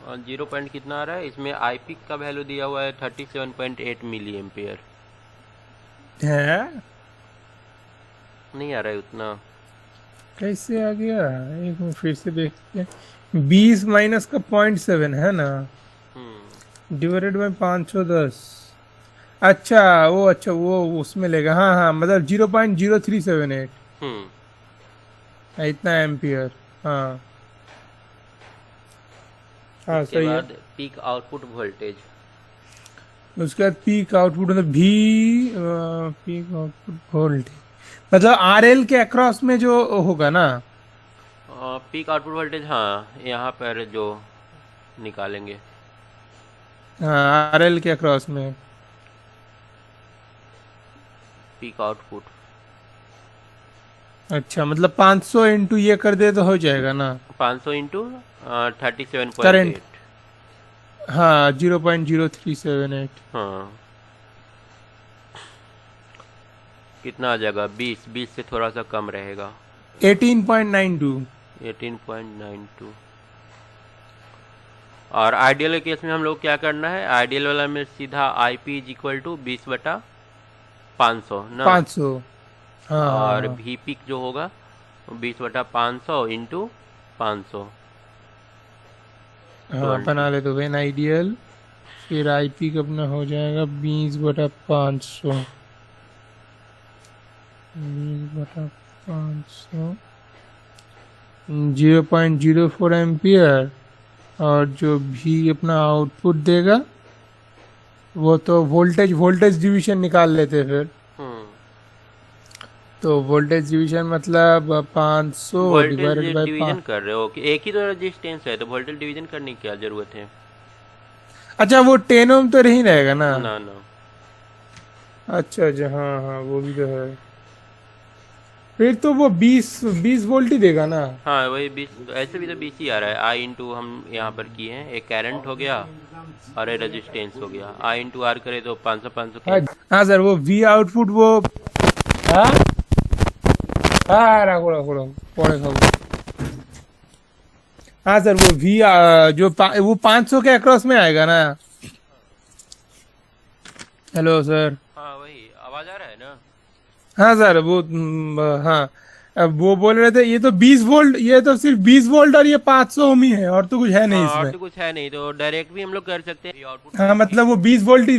और 0 पॉइंट कितना आ रहा है इसमें? आई पीक का वैल्यू दिया हुआ है 37.8 मिली एम्पियर। है नहीं आ रहा है उतना। कैसे आ गया? एक मिनट फिर से देखते हैं। 20 माइनस का 0.7 है ना, हम्म। Divided by 510। अच्छा वो उसमें लेगा। हाँ हाँ, मतलब 0.0378 हम्म। इतना एम्पियर। हाँ हाँ उसके सही है। बाद पीक आउटपुट वोल्टेज। उसके बाद पीक आउटपुट मतलब पीक आउटपुट वोल्टेज मतलब RL के अक्रॉस में जो होगा ना। पीक आउटपुट वोल्टेज, हाँ यहाँ पर जो निकालेंगे। हाँ RL के अक्रॉस में पीक आउटपुट। अच्छा, मतलब 500 इंटू ये कर दे तो हो जाएगा ना। 500 इंटू 37.8। करंट, हाँ 0.0378। हाँ कितना आ जाएगा? 20 से थोड़ा सा कम रहेगा। 18.92। 18.92। और आइडियल केस में हम लोग क्या करना है? आइडियल वाला में सीधा I P is equal to 20/500 ना। 500। हाँ और हाँ भी पिक जो होगा 20/500 इंटू 500। हाँ, बना ले तो वेन आइडियल। फिर IP का अपना हो जाएगा 20/500। 20/500 0.04 एम्पियर। और जो भी अपना आउटपुट देगा वो तो वोल्टेज डिवीजन निकाल लेते फिर। हम्म। तो वोल्टेज डिवीजन मतलब 500 वोल्टेज डिवाइडेड बाय डिवीजन कर रहे हो कि एक ही तो रेजिस्टेंस है, तो वोल्टेज डिवीजन करने की क्या जरूरत है? अच्छा, वो 10 ओम तो नहीं रहेगा ना। ना ना। अच्छा हाँ हाँ, वो भी तो है। फिर तो वो 20 वोल्ट ही देगा ना। हाँ वही 20, ऐसे भी तो 20 ही आ रहा है। आई इंटू हम यहाँ पर किए हैं, एक करंट हो गया और एक रेजिस्टेंस हो गया। आई इंटू आर करे तो 500 हाँ हाँ सर, वो V आउटपुट वो। हाँ हाँ, रखो रखो रखो, पड़े खाओ। हाँ सर, वो वो 500 के अक्रॉस में आएगा ना। Hello sir. हाँ वही आवाज आ रहा है ना। हाँ सर, वो हाँ, अब वो बोल रहे थे ये तो 20 वोल्ट, ये तो सिर्फ 20 वोल्ट और ये 500 ओम ही है, और तो कुछ है नहीं हाँ और इसमें। तो कुछ है नहीं, तो डायरेक्ट भी हम लोग कर सकते हैं आउटपुट। हाँ मतलब वो 20 वोल्ट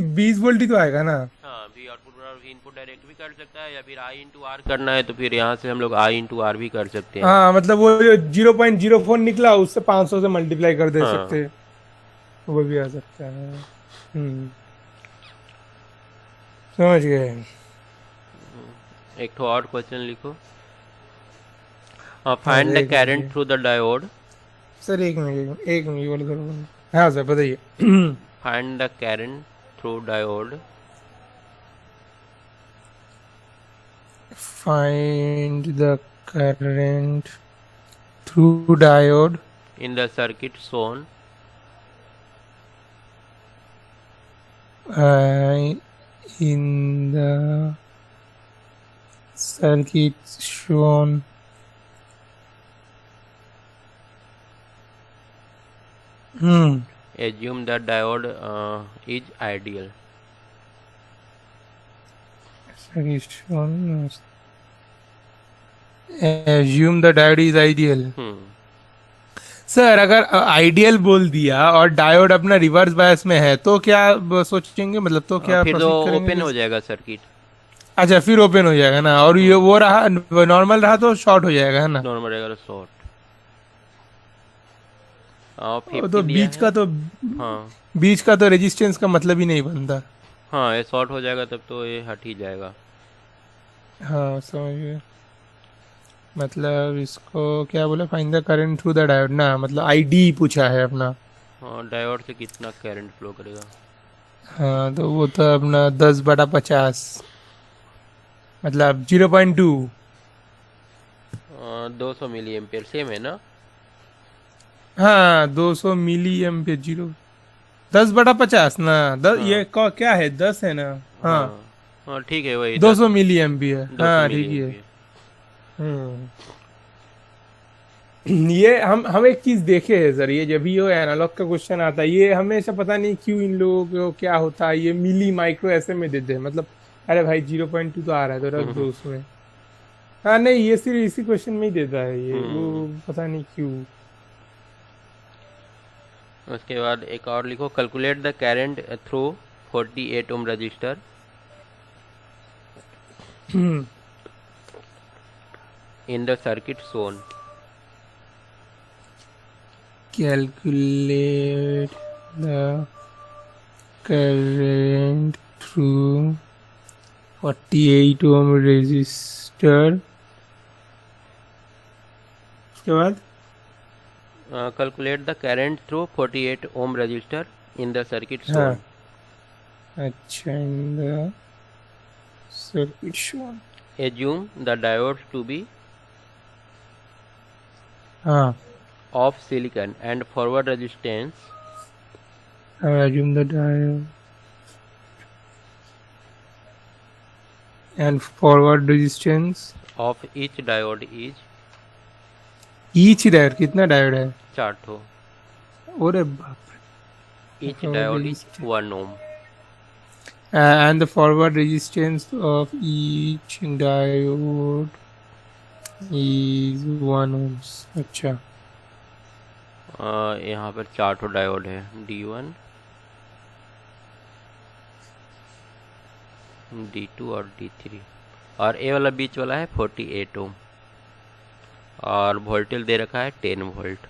ही तो आएगा ना। हाँ भी आउटपुट और भी इनपुट डायरेक्ट भी कर सकता है, या फिर आई इंटू आर करना है तो फिर यहाँ से हम लोग आई इंटू आर भी कर सकते हैं। हाँ मतलब वो जो 0.04 निकला उससे 500 से मल्टीप्लाई कर दे हाँ। सकते हैं, वो भी आ सकता है। समझ गए। एक तो और क्वेश्चन लिखो। Find the current through the diode. Sir एक मिनट ये वाला करो। हाँ सर बताइए। Find the current through diode. Find the current through diode in the circuit shown in the circuit shown assume the diode is ideal. circuit shown assume the diode is ideal। Sir अगर ideal बोल दिया और diode अपना reverse bias में है तो क्या सोचेंगे, मतलब तो क्या फिर तो proceed करेंगे? ओपन हो जाएगा सर्किट। अच्छा फिर ओपन हो जाएगा ना, और ये वो रहा नॉर्मल रहा तो शॉर्ट हो जाएगा है ना। नॉर्मल रहेगा तो शॉर्ट। तो बीच का तो हाँ बीच का तो रेजिस्टेंस का मतलब ही नहीं बनता। हाँ ये शॉर्ट हो जाएगा तब तो ये हट ही जाएगा। हाँ समझ गए। मतलब इसको क्या बोला, find the current through the diode ना, मतलब ID पूछा है अपना। हाँ डायोड से कितना करंट फ्लो करेगा। हाँ तो वो तो अपना 10/50 मतलब 0.2। 200 मिली एम्पियर सेम है ना। हाँ 200 मिली एम्पियर 10/50 ना। 10 हाँ। ये क्या है, 10 है ना। हाँ ठीक है, वही 200 मिली एम्पियर, 200 हाँ मिली ठीक है। एम्पियर। हम्म। ये हम एक चीज देखे है सर, ये जब भी ये एनालॉग का क्वेश्चन आता है, ये हमेशा पता नहीं क्यों इन लोगों को क्या होता है, ये मिली माइक्रो ऐसे में देते हैं, मतलब अरे भाई 0.2 तो आ रहा है तो रख दो उसमें। हाँ नहीं, ये सिर्फ इसी क्वेश्चन में ही देता है ये, वो पता नहीं क्यों। उसके बाद एक और लिखो, calculate the current through 48 ohm resistor in the circuit shown. Calculate the current through 48 ohm resistor। उसके बाद calculate the current through 48 ohm resistor in the circuit हाँ शोन। अच्छा, in the circuit shown. Assume the diodes to be हाँ, of silicon and forward resistance I assume the diode and forward resistance of each diode is each diode। कितना diode है? 4 ठो। अरे बाप रे। each diode is 1 ohm। and the forward resistance of each diode is 1 ohms। अच्छा, यहाँ पर 4 ठो डायोड है, D1 D2 और D3, और ए वाला बीच वाला है 48 ओम, और वोल्टेज दे रखा है 10 वोल्ट।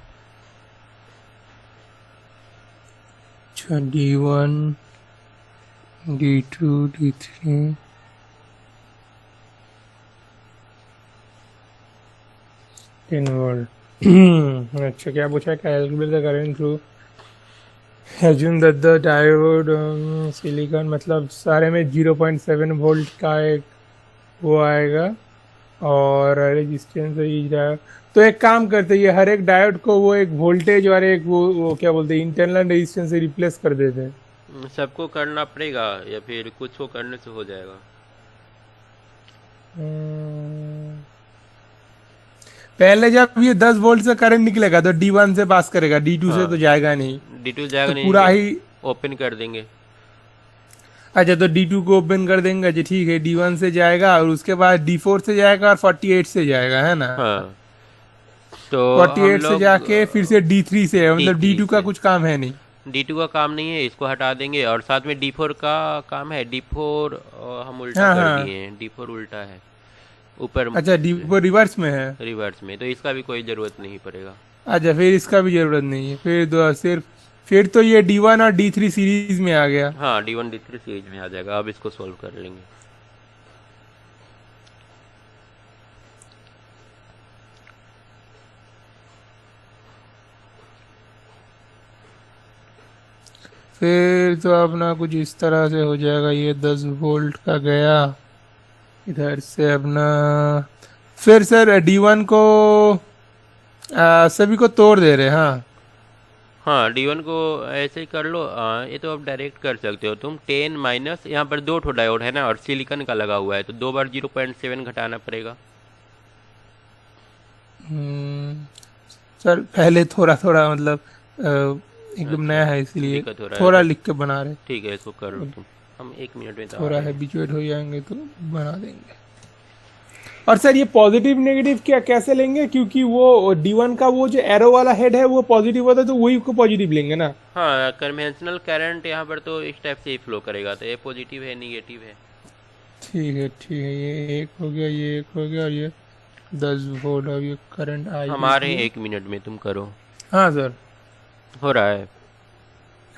अच्छा D1 D2 D3 10 वोल्ट। अच्छा, क्या पूछा? Calculate the current through assume that the diode silicon, मतलब सारे में 0.7 वोल्ट का एक वो आएगा, और रेजिस्टेंस तो एक काम करते हैं, ये हर एक डायोड को वो एक वोल्टेज और एक वो क्या बोलते हैं इंटरनल रेजिस्टेंस से रिप्लेस कर देते हैं। सबको करना पड़ेगा या फिर कुछ को करने से हो जाएगा? पहले जब ये 10 वोल्ट से करंट निकलेगा तो D1 से पास करेगा, D2 से तो जाएगा नहीं। D2 जाएगा तो नहीं, पूरा ही ओपन कर देंगे। अच्छा, तो D2 को ओपन कर देंगे। अच्छा ठीक है, D1 से जाएगा और उसके बाद D4 से जाएगा और 48 से जाएगा, है ना? हाँ, तो 48 से जाके फिर से D3 से, मतलब D2 का कुछ काम है नहीं। D2 का काम नहीं है, इसको हटा देंगे, और साथ में D4 का काम है। D4 हम उल्टा हाँ, कर हाँ। दिए हैं, D4 उल्टा है ऊपर। अच्छा, D4 रिवर्स में है। रिवर्स में, तो इसका भी कोई जरूरत नहीं पड़ेगा। अच्छा, फिर इसका भी जरूरत नहीं है, फिर तो ये D1 और D3 सीरीज में आ गया। हाँ, D1 D3 सीरीज में आ जाएगा। अब इसको सोल्व कर लेंगे। फिर तो अपना कुछ इस तरह से हो जाएगा, ये 10 वोल्ट का गया इधर से अपना। फिर सर D1 को सभी को तोड़ दे रहे। हाँ हाँ, D1 को ऐसे ही कर लो। ये तो अब डायरेक्ट कर सकते हो तुम। 10 माइनस, यहाँ पर 2 ठो डायोड है ना, और सिलिकॉन का लगा हुआ है, तो 2 बार 0.7 घटाना पड़ेगा। सर पहले थोड़ा थोड़ा मतलब एकदम नया है इसलिए दिक्कत हो रहा है। थोड़ा लिख के बना रहे। ठीक है, इसको कर लो तुम, हम 1 मिनट में थोड़ा हैबिचुएट हो जाएंगे तो बना देंगे। और सर ये पॉजिटिव नेगेटिव क्या कैसे लेंगे? क्योंकि वो D1 का वो जो एरो वाला हेड है वो पॉजिटिव होता है, तो वही को पॉजिटिव लेंगे ना। हाँ, कन्वेंशनल करंट यहाँ पर तो इस टाइप से ही फ्लो करेगा, तो ये पॉजिटिव है, निगेटिव है। ठीक है ठीक है, ये एक हो गया, ये एक हो गया, और ये 10 वोल्ट, और ये करंट आई हमारे 1 मिनट में तुम करो। हाँ सर, हो रहा है।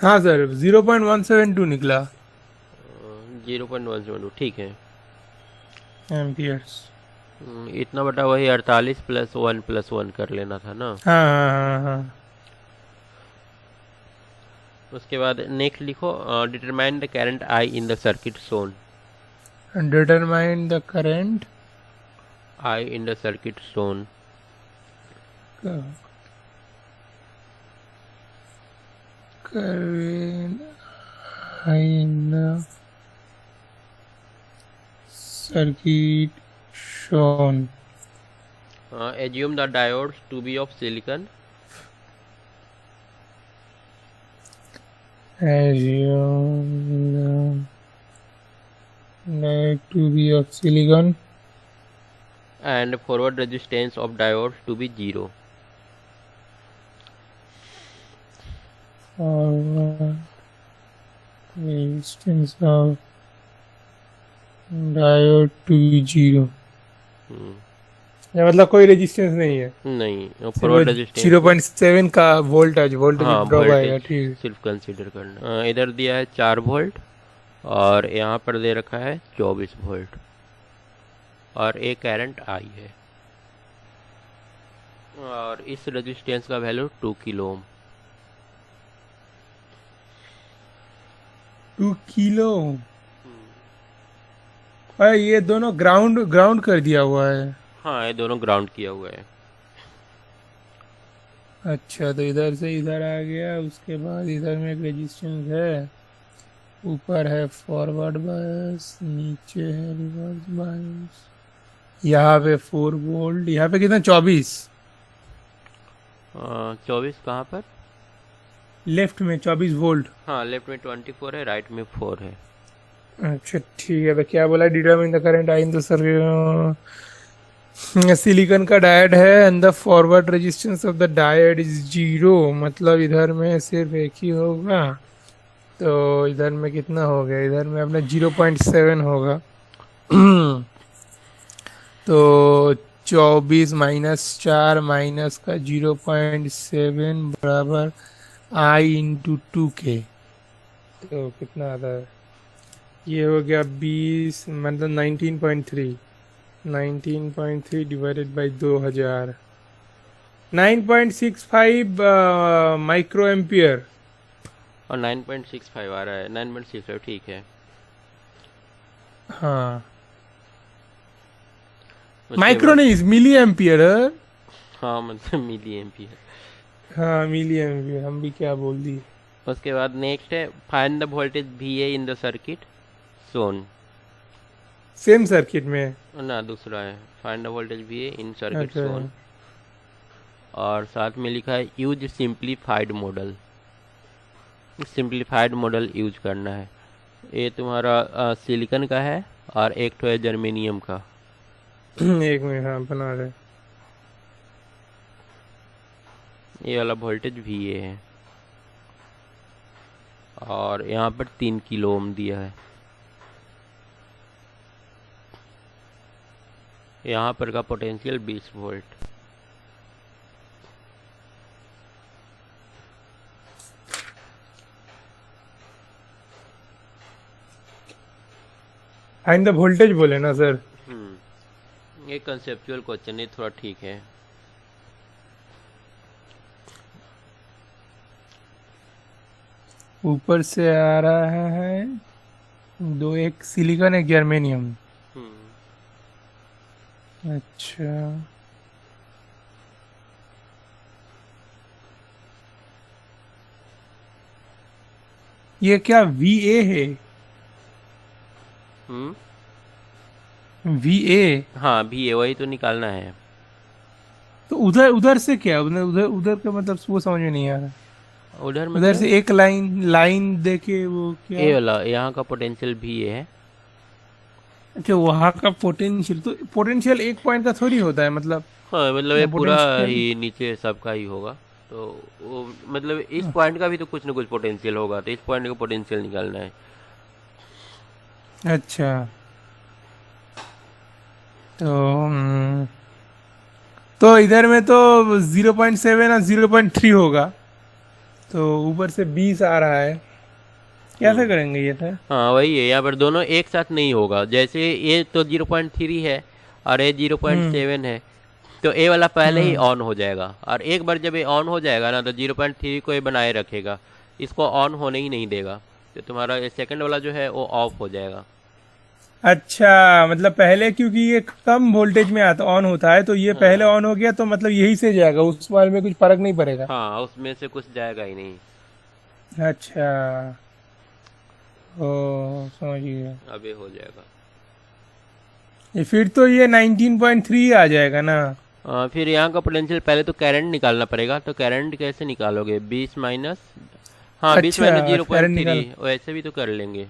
हाँ सर 0.172 निकला 0.172, ठीक है। एम्पियर्स। इतना बटा वही 48 + 1 + 1 कर लेना था ना। हाँ हाँ हाँ। उसके बाद नेक्स्ट लिखो, determine the current I in the circuit shown. Determine the current I in the circuit shown. current I in the circuit shown. Assume the diodes to be of silicon. Assume the to be of silicon. And forward resistance of diodes to be 0. Forward resistance of diode to be 0. या मतलब कोई resistance नहीं है, नहीं, forward resistance 0.7 का voltage हाँ drop आएगा। Voltage ठीक, सिर्फ कंसीडर करना। इधर दिया है 4 वोल्ट और यहाँ पर दे रखा है 24 वोल्ट और एक करंट आई है और इस रेजिस्टेंस का वैल्यू 2 किलो ओम। 2 किलो। और ये दोनों ग्राउंड कर दिया हुआ है। हाँ ये दोनों ग्राउंड किया हुआ है। अच्छा, तो इधर से इधर आ गया, उसके बाद इधर में एक रेजिस्टेंस है, ऊपर है फॉरवर्ड बायस, नीचे है रिवर्स बायस, यहाँ पे 4 वोल्ट, यहाँ पे कितना 24 कहाँ पर? लेफ्ट में 24 वोल्ट। हाँ लेफ्ट में 24 है, राइट में 4 है। अच्छा ठीक है, तो क्या बोला, determine the current I in the circuit, silicon का डायोड है and the forward resistance of the diode is 0, मतलब इधर में सिर्फ एक ही होगा, तो इधर में कितना हो गया, इधर में अपना 0.7 होगा। तो 24 माइनस 4 माइनस का 0.7 बराबर आई इंटू 2K, तो कितना आता है, ये हो गया 20, मतलब 19.3 डिवाइडेड बाई 2000, 9.65 माइक्रो एम्पियर। और 9.65 आ रहा है, 9.65 ठीक है। हाँ माइक्रो नहीं, मिली एम्पियर। हाँ मतलब मिली एम्पियर। हाँ मिली एम्पियर, हम भी क्या बोल दी। उसके बाद नेक्स्ट है find the voltage VA in the circuit Son. Same circuit में ना दूसरा है find the voltage VA in circuit अच्छा। सोन और साथ में लिखा है use simplified model. Simplified model use करना है। ये तुम्हारा सिलिकॉन का है और एक तो है जर्मेनियम का। एक मिनट, हाँ बना रहे। ये वाला वोल्टेज VA है और यहाँ पर 3 किलो ओम दिया है। यहाँ पर का potential 20 volt. Find the voltage बोले ना सर। ये कंसेप्चुअल क्वेश्चन है, थोड़ा ठीक है। ऊपर से आ रहा है दो, एक सिलिकॉन एक जर्मेनियम। अच्छा ये क्या VA है? VA? हाँ VA वही तो निकालना है। तो उधर से क्या, उधर का मतलब वो समझ में नहीं आ रहा। उधर उधर से एक लाइन देके वो क्या, ये वाला यहाँ का पोटेंशियल VA है। अच्छा वहाँ का पोटेंशियल, तो पोटेंशियल एक पॉइंट का थोड़ी होता है, मतलब हाँ मतलब ये पूरा potential- ही नीचे सबका ही होगा, तो वो मतलब इस पॉइंट का भी तो कुछ ना कुछ पोटेंशियल होगा, तो इस पॉइंट का पोटेंशियल निकालना है। अच्छा तो इधर में तो 0.7 और 0.3 होगा, तो ऊपर से 20 आ रहा है, कैसे करेंगे ये था? हाँ वही है, यहाँ पर दोनों एक साथ नहीं होगा। जैसे ये तो 0.3 है और ये 0.7 है, तो ये वाला पहले ही ऑन हो जाएगा और एक बार जब ये ऑन हो जाएगा ना तो 0.3 को ये बनाए रखेगा, इसको ऑन होने ही नहीं देगा, तो तुम्हारा ये सेकंड वाला जो है वो ऑफ हो जाएगा। अच्छा मतलब पहले क्योंकि ये कम वोल्टेज में आता ऑन होता है, तो ये पहले ऑन हो गया, तो मतलब यही से जाएगा, उस वाले में कुछ फर्क नहीं पड़ेगा। हाँ उसमें से कुछ जाएगा ही नहीं। अच्छा ओ समझ गया। अब ये हो जाएगा। ये फिर तो ये 19.3 आ जाएगा ना। फिर यहाँ का पोटेंशियल पहले तो करंट निकालना पड़ेगा, तो करंट कैसे निकालोगे? 20 माइनस, हाँ 20 अच्छा माइनस जीरो करंट पॉइंट निकाल। थ्री वैसे भी तो कर लेंगे।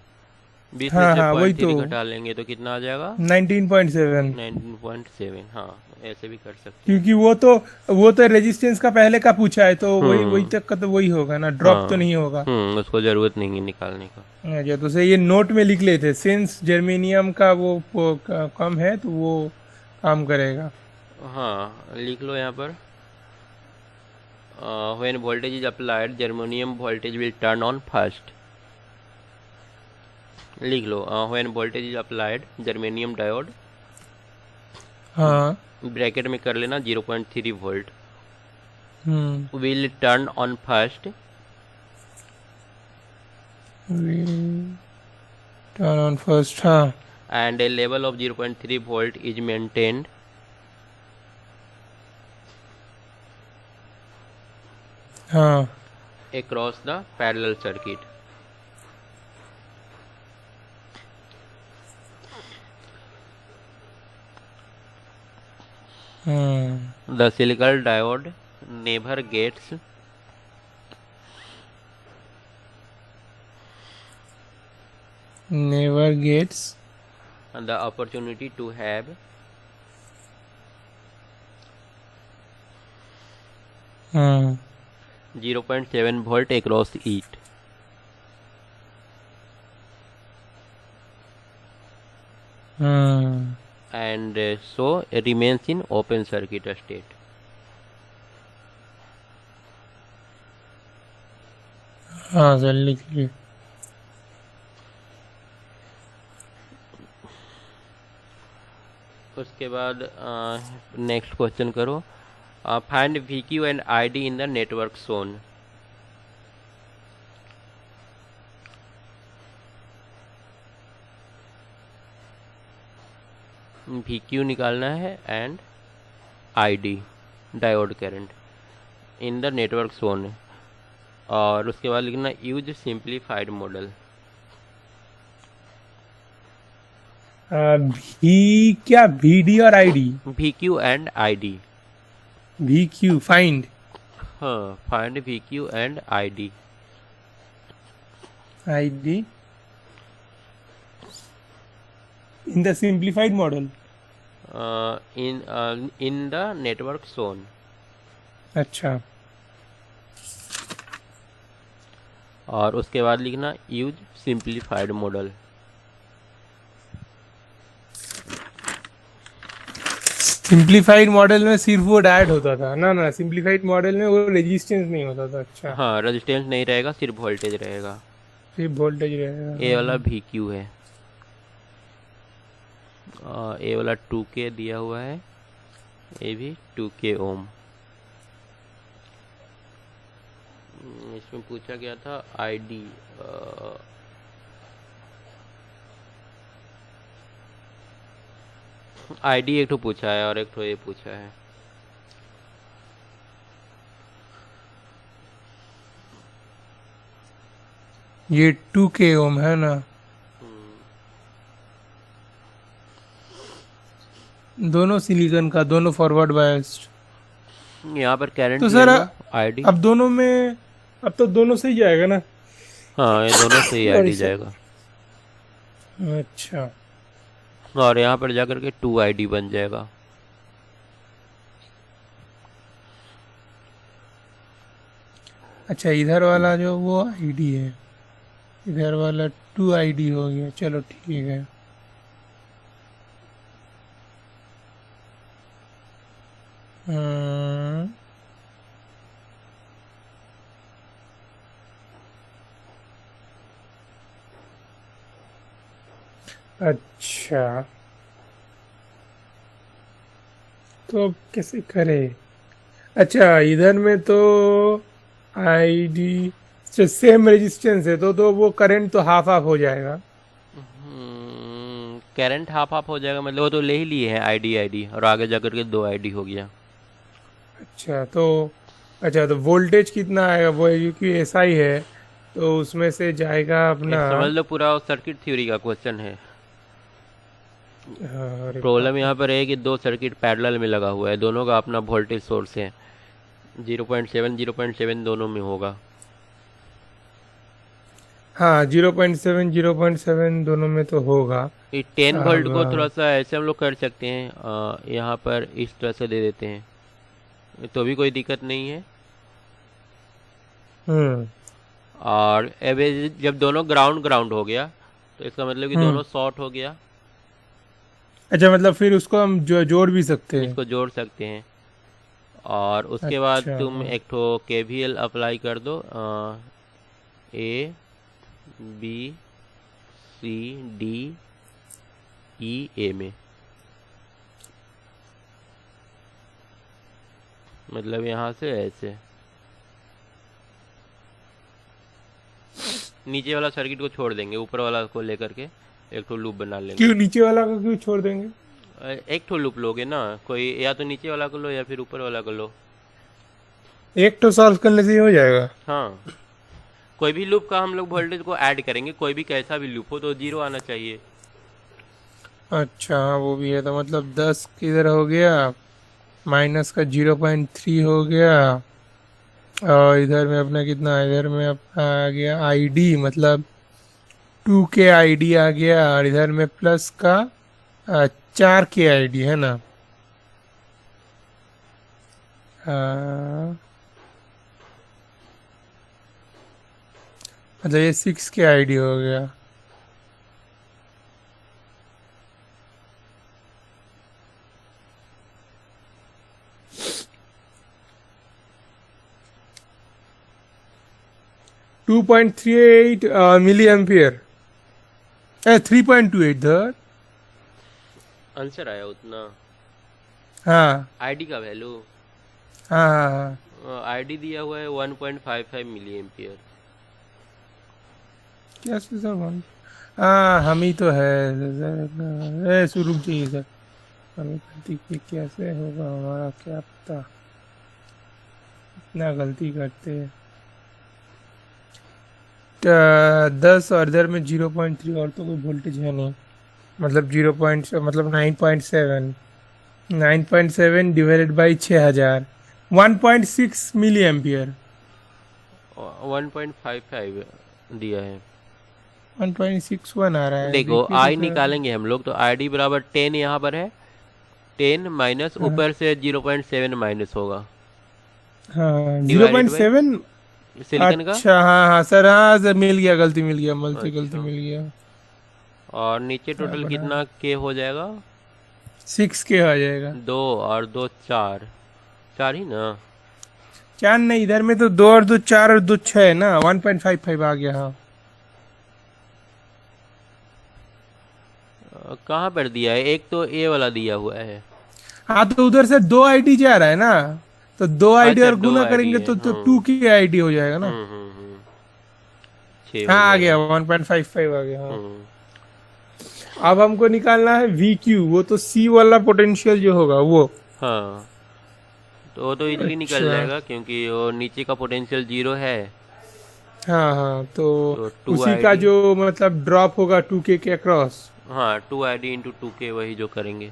20 में हाँ से हाँ वही पॉइंट तो, थ्री घटा लेंगे तो कितना आ जाएगा? 19.7। 19.7। हाँ ऐसे भी कर सकते हैं। क्योंकि वो तो रेजिस्टेंस का पहले का पूछा है, तो वही वही हम्म। तक का तो वही होगा ना, ड्रॉप तो हाँ। नहीं होगा। उसको ज़रूरत नहीं है निकालने का। अच्छा, तो से ये नोट में लिख लेते, सिंस जर्मेनियम का वो कम है तो वो काम करेगा। हाँ लिख लो यहाँ पर, when voltage is applied germanium voltage will turn on first। लिख लो, when voltage is applied germanium diode, हाँ। ब्रैकेट में कर लेना 0.3 volt, hmm. will turn on first turn on first, हाँ। and a level of 0.3 volt is maintained हाँ। across the parallel circuit। The silicon diode never gets never gets the opportunity to have 0.7 volt across it, and so remains in open circuit state। हाँ sir लिख ली। उसके बाद next question करो, find VQ and ID in the network shown. VQ निकालना है and ID diode current in the network shown, और उसके बाद लिखना यूज सिंप्लीफाइड मॉडल। भी क्या, VD और ID? VQ and ID। VQ find, हाँ find VQ and ID। ID in the simplified model। In the network shown. अच्छा, और उसके बाद लिखना use simplified model. Simplified model में सिर्फ वो डायड होता था ना? ना, सिंप्लीफाइड मॉडल में वो रेजिस्टेंस नहीं होता था। अच्छा, हाँ रेजिस्टेंस नहीं रहेगा, सिर्फ वोल्टेज रहेगा। सिर्फ वोल्टेज रहेगा। ए वाला VQ है, ए वाला 2K दिया हुआ है, ये भी 2K ओम। इसमें पूछा गया था ID, ID एक तो पूछा है और एक तो ये पूछा है। ये 2K ओम है ना? दोनों सिलिकॉन का, दोनों फॉरवर्ड बायस्ड। यहाँ पर करंट तो सर ID, अब दोनों में, अब तो दोनों से ही जाएगा ना? हाँ ये दोनों से ही ID जाएगा। अच्छा, और यहाँ पर जाकर के 2 ID बन जाएगा। अच्छा, इधर वाला जो वो ID है, इधर वाला 2 ID हो गया। चलो ठीक है। अच्छा, तो अब कैसे करें? अच्छा, इधर में तो ID सेम रेजिस्टेंस है, तो वो करंट तो हाफ हाफ हो जाएगा। करंट हाफ हाफ हो जाएगा, मतलब वो तो ले ही लिए हैं ID और आगे जाकर के 2 ID हो गया। अच्छा तो वोल्टेज कितना आएगा? वो क्योंकि SI है तो उसमें से जाएगा अपना। समझ लो पूरा सर्किट थ्योरी का क्वेश्चन है। हाँ, अरे प्रॉब्लम बाप रे। यहाँ पर है कि दो सर्किट पैरेलल में लगा हुआ है, दोनों का अपना वोल्टेज सोर्स है, 0.7 दोनों में होगा। हाँ 0.7 दोनों में तो होगा। ये 10 वोल्ट को थोड़ा अब सा ऐसे हम लोग कर सकते हैं, यहाँ पर इस तरह से दे देते हैं, तो भी कोई दिक्कत नहीं है। हम्म और एवरेज जब दोनों ग्राउंड ग्राउंड हो गया तो इसका मतलब कि हम्म दोनों शॉर्ट हो गया। अच्छा, मतलब फिर उसको हम जोड़ भी सकते हैं। इसको जोड़ सकते हैं और उसके बाद अच्छा। तुम एक ठो केवीएल अप्लाई कर दो, A B C D E ए में, मतलब यहाँ से ऐसे नीचे वाला सर्किट को छोड़ देंगे, ऊपर वाला को लेकर के एक ठो लूप बना लेंगे। क्यों नीचे वाला को क्यों छोड़ देंगे? एक ठो लूप लोगे ना, कोई या तो नीचे वाला को लो या फिर ऊपर वाला को लो। एक तो सॉल्व करने से ही हो जाएगा। हाँ, कोई भी लूप का हम लोग वोल्टेज को ऐड करेंगे, कोई भी कैसा भी लूप हो तो 0 आना चाहिए। अच्छा हाँ, वो भी है। तो मतलब 10 किधर हो गया, माइनस का 0.3 हो गया, और इधर में अपना कितना, इधर में अपना आ गया आईडी, मतलब 2 के आईडी आ गया, और इधर में प्लस का 4 के आईडी है ना। हाँ, मतलब ये 6 के आईडी हो गया। टू 2.38 मिली एम्पियर, 3.28 धर। आंसर आया उतना। हाँ आईडी का वैल्यू, हाँ हाँ हाँ। आईडी दिया हुआ है 1.55 मिली एम्पियर। क्या सर वन, हाँ हम ही तो है। ऐसे रुक जाइए सर, हमें गलती की कैसे होगा हमारा, क्या पता इतना गलती करते हैं। 10 और इधर में 0.3, और तो कोई वोल्टेज है नहीं, मतलब 0 पॉइंट, मतलब 9.7 डिवाइडेड बाई 6000, 1.6 मिली एम्पियर। 1.55 दिया है। 1.61 आ रहा है, देखो देखिए आई तो निकालेंगे हम लोग, तो आईडी बराबर 10 यहाँ पर है, 10 माइनस हाँ ऊपर से 0.7 माइनस होगा, हाँ डिवाइडेड बाई 0.7। सिलिकॉन का, अच्छा हाँ हाँ सर, हाँ सर मिल गया, गलती मिल गया, मल्टी गलती अच्छा, मिल गया। और नीचे क्या टोटल बना, कितना के हो जाएगा? 6 के आ जाएगा। 2 और 2 4, 4 ही ना। 4 नहीं, इधर में तो 2 और 2 4 और 2 6 है ना, 1.55 आ गया। हाँ कहाँ पर दिया है? एक तो ए वाला दिया हुआ है। हाँ, तो उधर से 2 आईडी जा रहा है ना, तो 2 आईडी अच्छा और 2 गुना आईडी करेंगे है, तो 2 की आईडी हो जाएगा ना। 6 हाँ हो आ जाएगा। गया, 1.55 आ गया। हाँ हम्म, अब हमको निकालना है वी क्यू, वो तो सी वाला पोटेंशियल जो होगा वो। हाँ तो वो तो इजीली निकल अच्छा जाएगा क्योंकि वो नीचे का पोटेंशियल 0 है, हाँ हाँ, तो तो 2 उसी का आईडी, जो मतलब ड्रॉप होगा 2K के अक्रॉस। हाँ 2 आईडी इंटू 2K, वही जो करेंगे।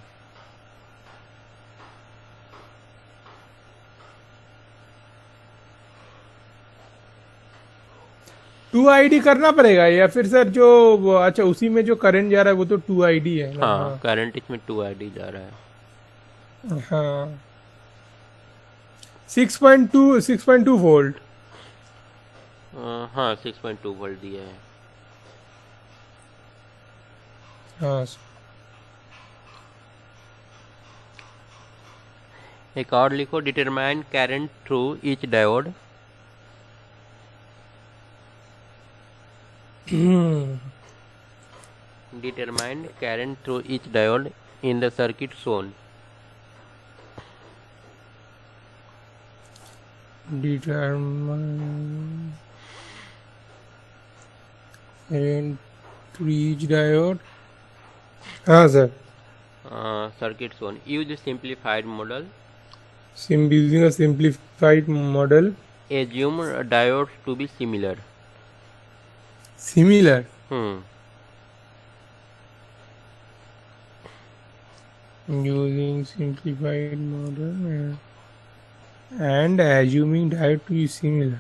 2 आईडी करना पड़ेगा या फिर सर जो अच्छा उसी में जो करंट जा रहा है वो तो 2 आईडी है ना। हाँ करंट इसमें 2 आईडी जा रहा है। हाँ 6.2 वोल्ट। हाँ 6.2 वोल्ट दिया है। हाँ एक और लिखो, determine current through each diode. Determine current through each diode in the circuit shown. determine current through each diode। हाँ sir, Circuit shown. Use simplified model. using a simplified model। Assume diodes to be similar. Similar। Hmm. Using simplified model and assuming diode to be similar.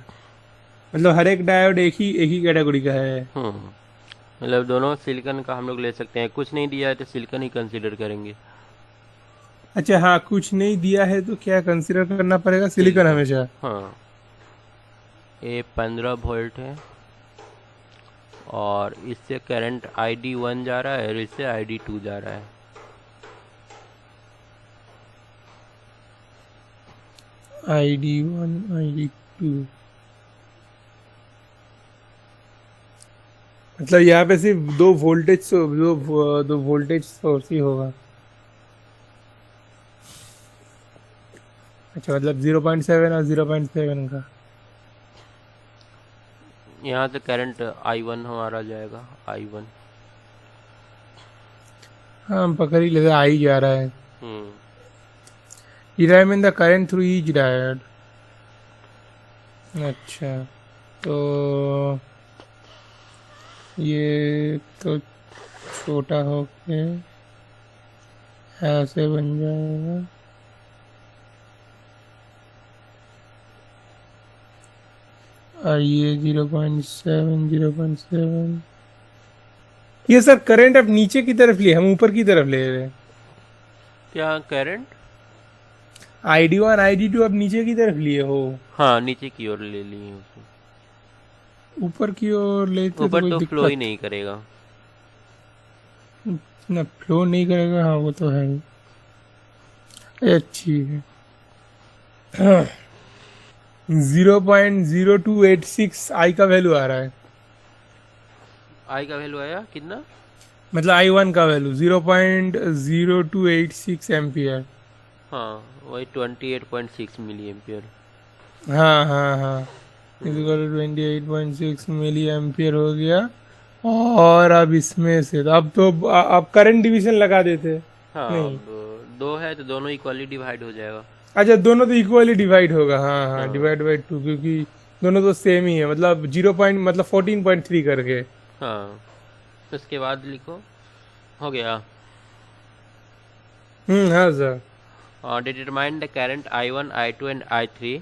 मतलब हर एक diode एक ही category का है। मतलब दोनों silicon का हम लोग ले सकते हैं, कुछ नहीं दिया है तो सिलिकॉन ही कंसीडर करेंगे। अच्छा हाँ, कुछ नहीं दिया है तो क्या कंसीडर करना पड़ेगा? सिलिकॉन हमेशा। हाँ, ये 15 वोल्ट है और इससे करंट ID1 जा रहा है और इससे ID2 जा रहा है। ID1 ID2 मतलब यहाँ पे सिर्फ दो वोल्टेज सोर्स ही होगा। अच्छा मतलब 0.7 और 0.7 का। यहाँ से करंट I1 हमारा जाएगा, I1। हाँ हम पकड़ ही लेते, आई जा रहा है। Hmm determine the current through each diode. अच्छा तो ये तो छोटा होके ऐसे बन जाएगा। और ये 0.7 ये सर करंट अब नीचे की तरफ लिए, हम ऊपर की तरफ ले रहे हैं। क्या करंट? ID1 ID2 अब नीचे की तरफ लिए हो? हाँ, नीचे की ओर ले लिए उसको। ऊपर की ओर लेते ऊपर कोई तो फ्लो ही दिक्कत नहीं करेगा। ना, फ्लो नहीं करेगा। हाँ वो तो है ही। अच्छी है। 0.0286 आई का वैल्यू आ रहा है। आई का वैल्यू आया कितना? मतलब I1 का वैल्यू 0.0286 एम्पियर। हाँ, वही 28.6 मिली एम्पियर। हाँ हाँ हाँ, 28.6 मिली एम्पियर हो गया। और अब इसमें से अब करंट डिवीजन लगा देते। हाँ, नहीं, अब दो है तो दोनों इक्वली डिवाइड हो जाएगा। अच्छा दोनों तो इक्वली डिवाइड होगा। हाँ हाँ, हाँ। डिवाइड बाई 2, क्योंकि दोनों तो सेम ही है। मतलब 14.3 करके। हाँ, उसके बाद लिखो, हो गया। हाँ sir. Determine the current I1 I2 and I3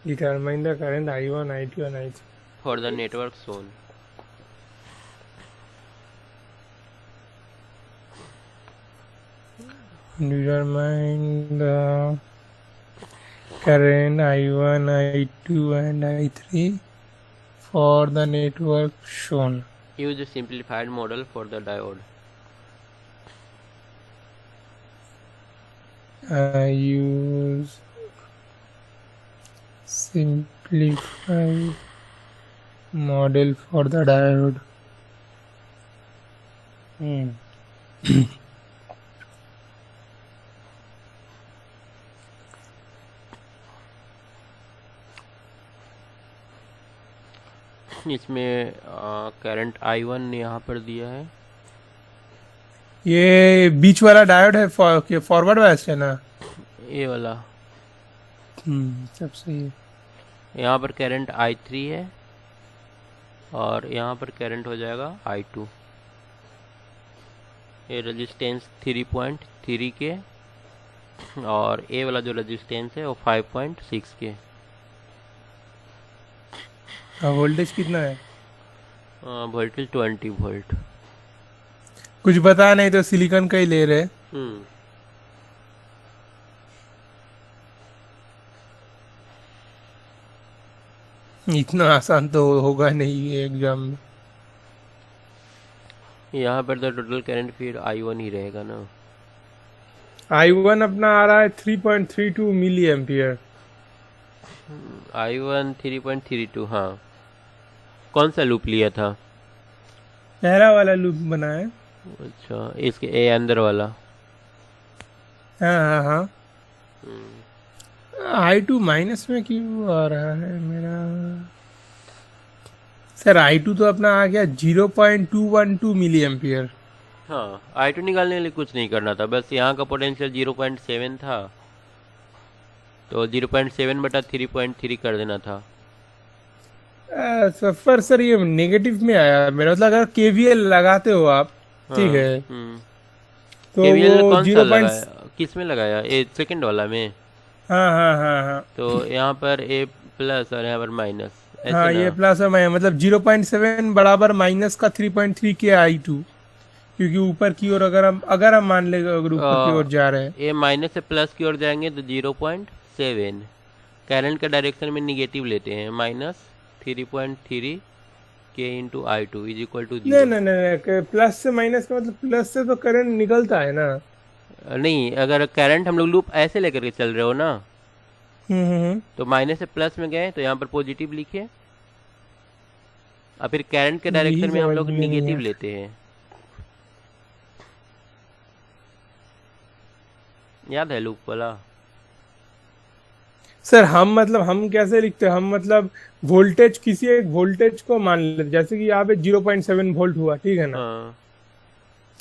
determine the current I1 I2 and I3 for the network shown। determine the current I1 I2 and I3 for the network shown। use a simplified model for the diode। I use simplified model for the diode। इसमें current I1 यहाँ पर दिया है। ये बीच वाला diode है, forward bias है ना? ये वाला सब सही है। यहाँ पर करंट I3 है और यहाँ पर करंट हो जाएगा I2। ये रेजिस्टेंस 3.3 के और ए वाला जो रेजिस्टेंस है वो 5.6 के। वोल्टेज कितना है? Voltage 20 volt. कुछ बता नहीं तो सिलिकॉन का ही ले रहे। इतना आसान तो होगा नहीं एग्जाम में। यहाँ पर तो टोटल करंट फिर I1 ही रहेगा ना। I1 अपना आ रहा है 3.32 मिली एम्पियर। I1 3.32। हाँ, कौन सा लूप लिया था? पहला वाला लूप बना है। अच्छा, इसके ए अंदर वाला। हाँ हाँ हाँ। I2 माइनस में क्यों आ रहा है मेरा? सर I2 तो अपना आ गया 0.212 मिली एम्पियर। हाँ, I2 निकालने के लिए कुछ नहीं करना था, बस यहाँ का पोटेंशियल 0.7 था तो 0.7 बटा 3.3 कर देना था। सर ये नेगेटिव में आया मेरा। मतलब अगर KVL लगाते हो आप, ठीक है, तो केवीएल वो कौन सा 0. लगाया, किस में लगाया, ए सेकंड वाला में? हाँ हाँ हाँ हाँ तो यहाँ पर ए प्लस और यहाँ पर माइनस, ऐसे हाँ, ना? ये प्लस और माइनस मतलब 0.7 बराबर माइनस का 3.3 के I2, क्योंकि ऊपर की ओर अगर हम मान ले अगर ऊपर की ओर जा रहे हैं। ए माइनस से प्लस की ओर जाएंगे तो 0.7, करंट का डायरेक्शन में निगेटिव लेते हैं, -3.3 के into I2 is equal to नहीं 0। नहीं नहीं, प्लस से माइनस का मतलब प्लस से तो करंट निकलता है ना। नहीं, अगर करंट हम लोग लूप ऐसे लेकर के चल रहे हो ना, हम्म। तो माइनस से प्लस में गए तो यहाँ पर पॉजिटिव लिखिए, और फिर करंट के यही डायरेक्शन में हम समझ लोग में नहीं निगेटिव है लेते हैं, याद है लूप वाला? सर। हम कैसे लिखते हैं, हम मतलब वोल्टेज, किसी एक वोल्टेज को मान लेते, जैसे कि यहाँ पे 0.7 वोल्ट हुआ, ठीक है ना। हाँ।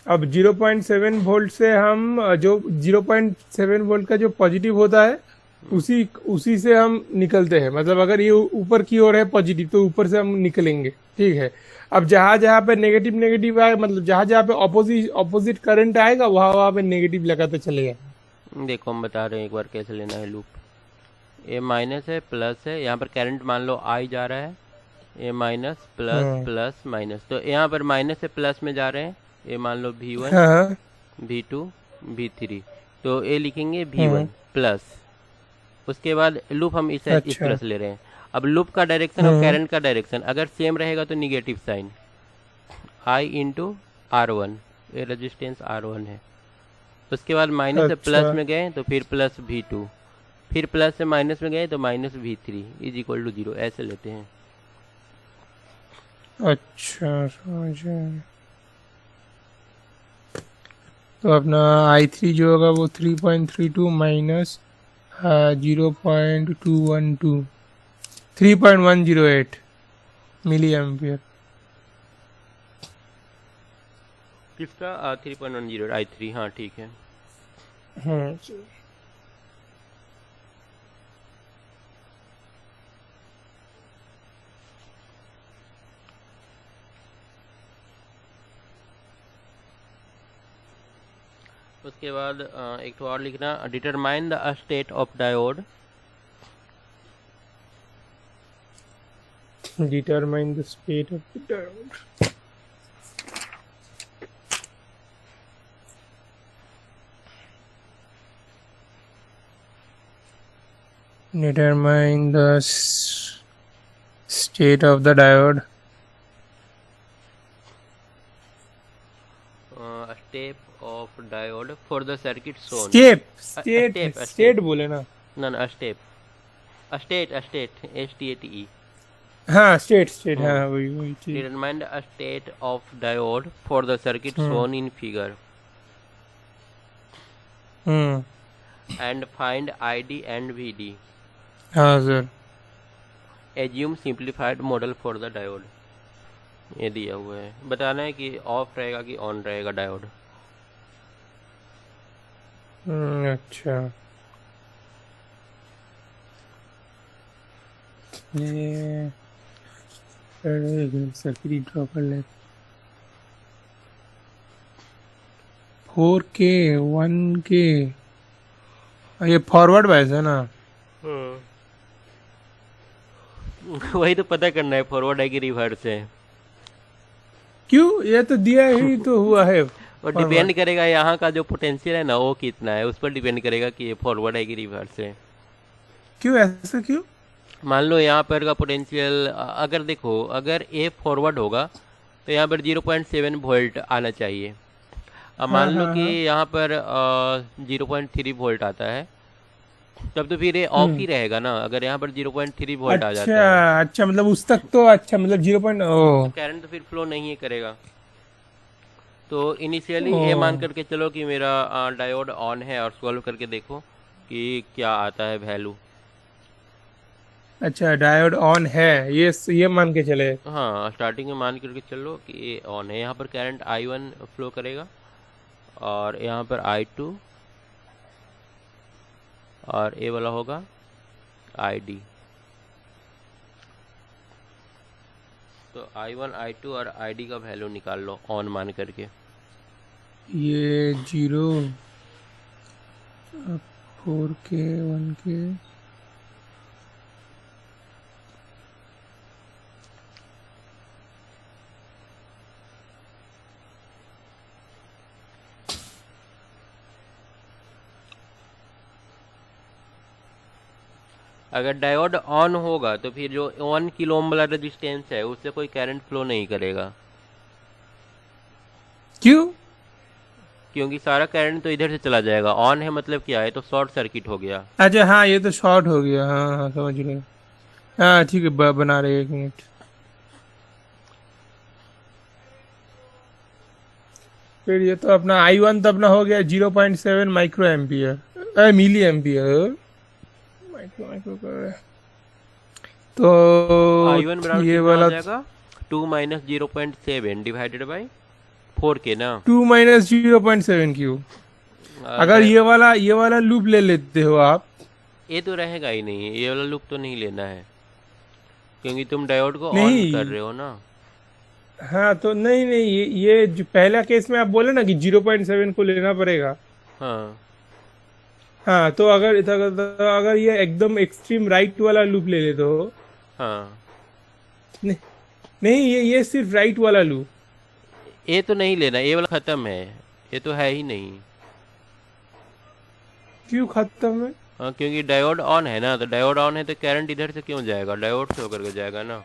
अब 0.7 वोल्ट से हम जो 0.7 वोल्ट का जो पॉजिटिव होता है, उसी उसी से हम निकलते हैं। मतलब अगर ये ऊपर की ओर है पॉजिटिव, तो ऊपर से हम निकलेंगे, ठीक है। अब जहां जहां पे नेगेटिव नेगेटिव आए, मतलब जहां जहां पे ऑपोजिट करंट आएगा, वहां वहां पे नेगेटिव लगाते चलेगा। देखो हम बता रहे हैं एक बार कैसे लेना है लूप। ए माइनस है, प्लस है, यहाँ पर करंट मान लो आई जा रहा है, ए माइनस प्लस प्लस माइनस, तो यहाँ पर माइनस से प्लस में जा रहे हैं, ए मान लो V1 हाँ V2 V3, तो ए लिखेंगे V1 प्लस, उसके बाद लूप हम इस अच्छा। तरह से ले रहे हैं। अब लूप का डायरेक्शन और करंट का डायरेक्शन अगर सेम रहेगा तो negative sign, I into R1, ये रेजिस्टेंस R1 है। उसके बाद माइनस से अच्छा प्लस में गए तो फिर प्लस V2, फिर प्लस से माइनस में गए तो minus V3 is equal to 0, ऐसे लेते हैं। अच्छा, समझे। तो अपना I3 जो होगा वो 3.32 माइनस 0.212 3.108 मिली एम्पियर। किसका? 3.10 I3, हाँ ठीक है। हाँ। उसके बाद एक तो और लिखना, determine the state of diode, Determine the state of the diode. Determine the state of the diode. Step of diode for the circuit shown. State बोले ना। ना स्टेप, स्टेट STATE। हाँ, स्टेट हाँ, वही चीज। Determine the state of diode for the circuit shown in figure and find ID and VD। हाँ sir. Assume simplified model for the diode, ये दिया हुआ है। बताना है कि ऑफ रहेगा कि ऑन रहेगा डायोड। अच्छा, ये सर्किट ड्रॉ कर ले। 4K 1K, ये फॉरवर्ड बायस है ना। वही तो पता करना है, फॉरवर्ड है कि रिवर्स है। क्यों? ये तो दिया ही तो हुआ है। और डिपेंड करेगा यहाँ का जो पोटेंशियल है ना वो कितना है, उस पर डिपेंड करेगा कि ये फॉरवर्ड है कि रिवर्स है। क्यों ऐसा क्यों? मान लो यहाँ पर का पोटेंशियल अगर देखो, अगर ए फॉरवर्ड होगा तो यहाँ पर 0.7 वोल्ट आना चाहिए। अब मान लो कि यहाँ पर 0.3 वोल्ट आता है, तब तो फिर ये ऑफ ही रहेगा ना। अगर यहाँ पर 0.3 वोल्ट आ जाता है, अच्छा, मतलब उस तक तो अच्छा, मतलब 0. करंट तो फिर फ्लो नहीं करेगा। तो इनिशियली ये मान करके चलो कि मेरा डायोड ऑन है, और सॉल्व करके देखो कि क्या आता है वैल्यू। अच्छा, डायोड ऑन है, ये मान के चले। हाँ, स्टार्टिंग में मान करके चलो कि ये ऑन है। यहाँ पर करंट I1 फ्लो करेगा, और यहाँ पर I2, और ये वाला होगा ID। तो I1 I2 और ID का वैल्यू निकाल लो ऑन मान करके। ये 0 4K 1K अगर डायोड ऑन होगा तो फिर जो 1 किलो ओम वाला रेजिस्टेंस है उससे कोई करंट फ्लो नहीं करेगा, क्यों? क्योंकि सारा करंट तो इधर से चला जाएगा। ऑन है मतलब क्या है, तो शॉर्ट सर्किट हो गया। अच्छा हाँ, ये तो शॉर्ट हो गया। हाँ हाँ समझ गए। हाँ ठीक है, बना रहे 1 मिनट। फिर ये तो अपना I1 तो अपना हो गया 0.7 micro ampere, milli ampere. Micro micro कर रहे हैं। तो I1 बराबर ये कितना वाला हो जाएगा, 2 माइनस 0.7 डिवाइडेड बाई 4K ना। 2 माइनस 0.7 क्यू। अगर ये वाला लूप ले लेते हो आप, ये तो रहेगा ही नहीं, ये वाला लूप तो नहीं लेना है क्योंकि तुम डायोड को ऑन नहीं कर रहे हो ना। हाँ तो नहीं नहीं, ये जो पहला केस में आप बोले ना कि 0.7 को लेना पड़ेगा। हाँ हाँ तो अगर ये एकदम एक्सट्रीम राइट वाला लूप ले लेते हो। हाँ, नहीं, नहीं ये सिर्फ राइट वाला लूप। ये तो नहीं लेना, ये वाला खत्म है, ये तो है ही नहीं। क्यों खत्म है? हाँ, क्योंकि डायोड ऑन है ना, तो डायोड ऑन है तो करंट इधर से क्यों जाएगा, डायोड से होकर के जाएगा ना।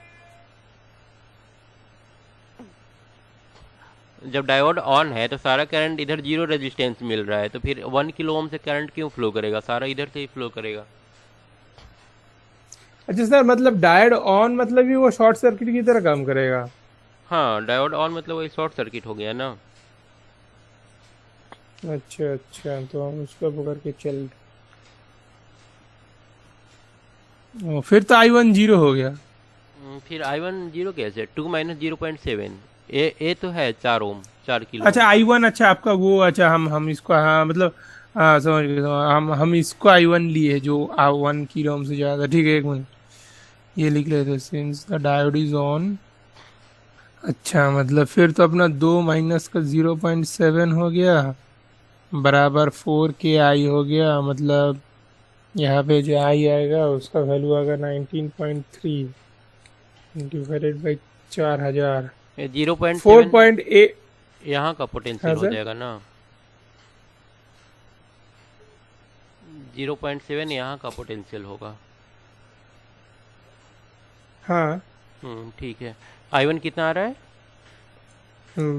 जब डायोड ऑन है तो सारा करंट इधर 0 रेजिस्टेंस मिल रहा है, तो फिर 1 किलो ओम से करंट क्यों फ्लो करेगा, सारा इधर से ही फ्लो करेगा। अच्छा सर, मतलब डायोड ऑन मतलब ही वो शॉर्ट सर्किट की तरह काम करेगा? हाँ, डायोड ऑन मतलब वही शॉर्ट सर्किट हो गया ना। अच्छा अच्छा, तो हम उसको पकड़ के चल। फिर तो I1 0 हो गया। फिर I1 0 कैसे, 2 माइनस 0.7, ये तो है 4 ओम, 4 किलो। अच्छा I1, अच्छा आपका वो, अच्छा हम इसको, हाँ मतलब, हाँ समझ गए। हम इसको I1 लिए जो 1 किलो ओम से ज़्यादा। ठीक है, 1 मिनट ये लिख लेते, since the diode is on. अच्छा मतलब फिर तो अपना 2 माइनस का 0.7 हो गया बराबर 4K I हो गया। मतलब यहाँ पे जो I आएगा उसका वैल्यू आएगा 19.3 डिवाइडेड बाई 4000, 0.7 4.8। यहाँ का पोटेंशियल हो जाएगा ना, 0.7 यहाँ का पोटेंशियल होगा। हाँ ठीक है। I1 कितना आ रहा है,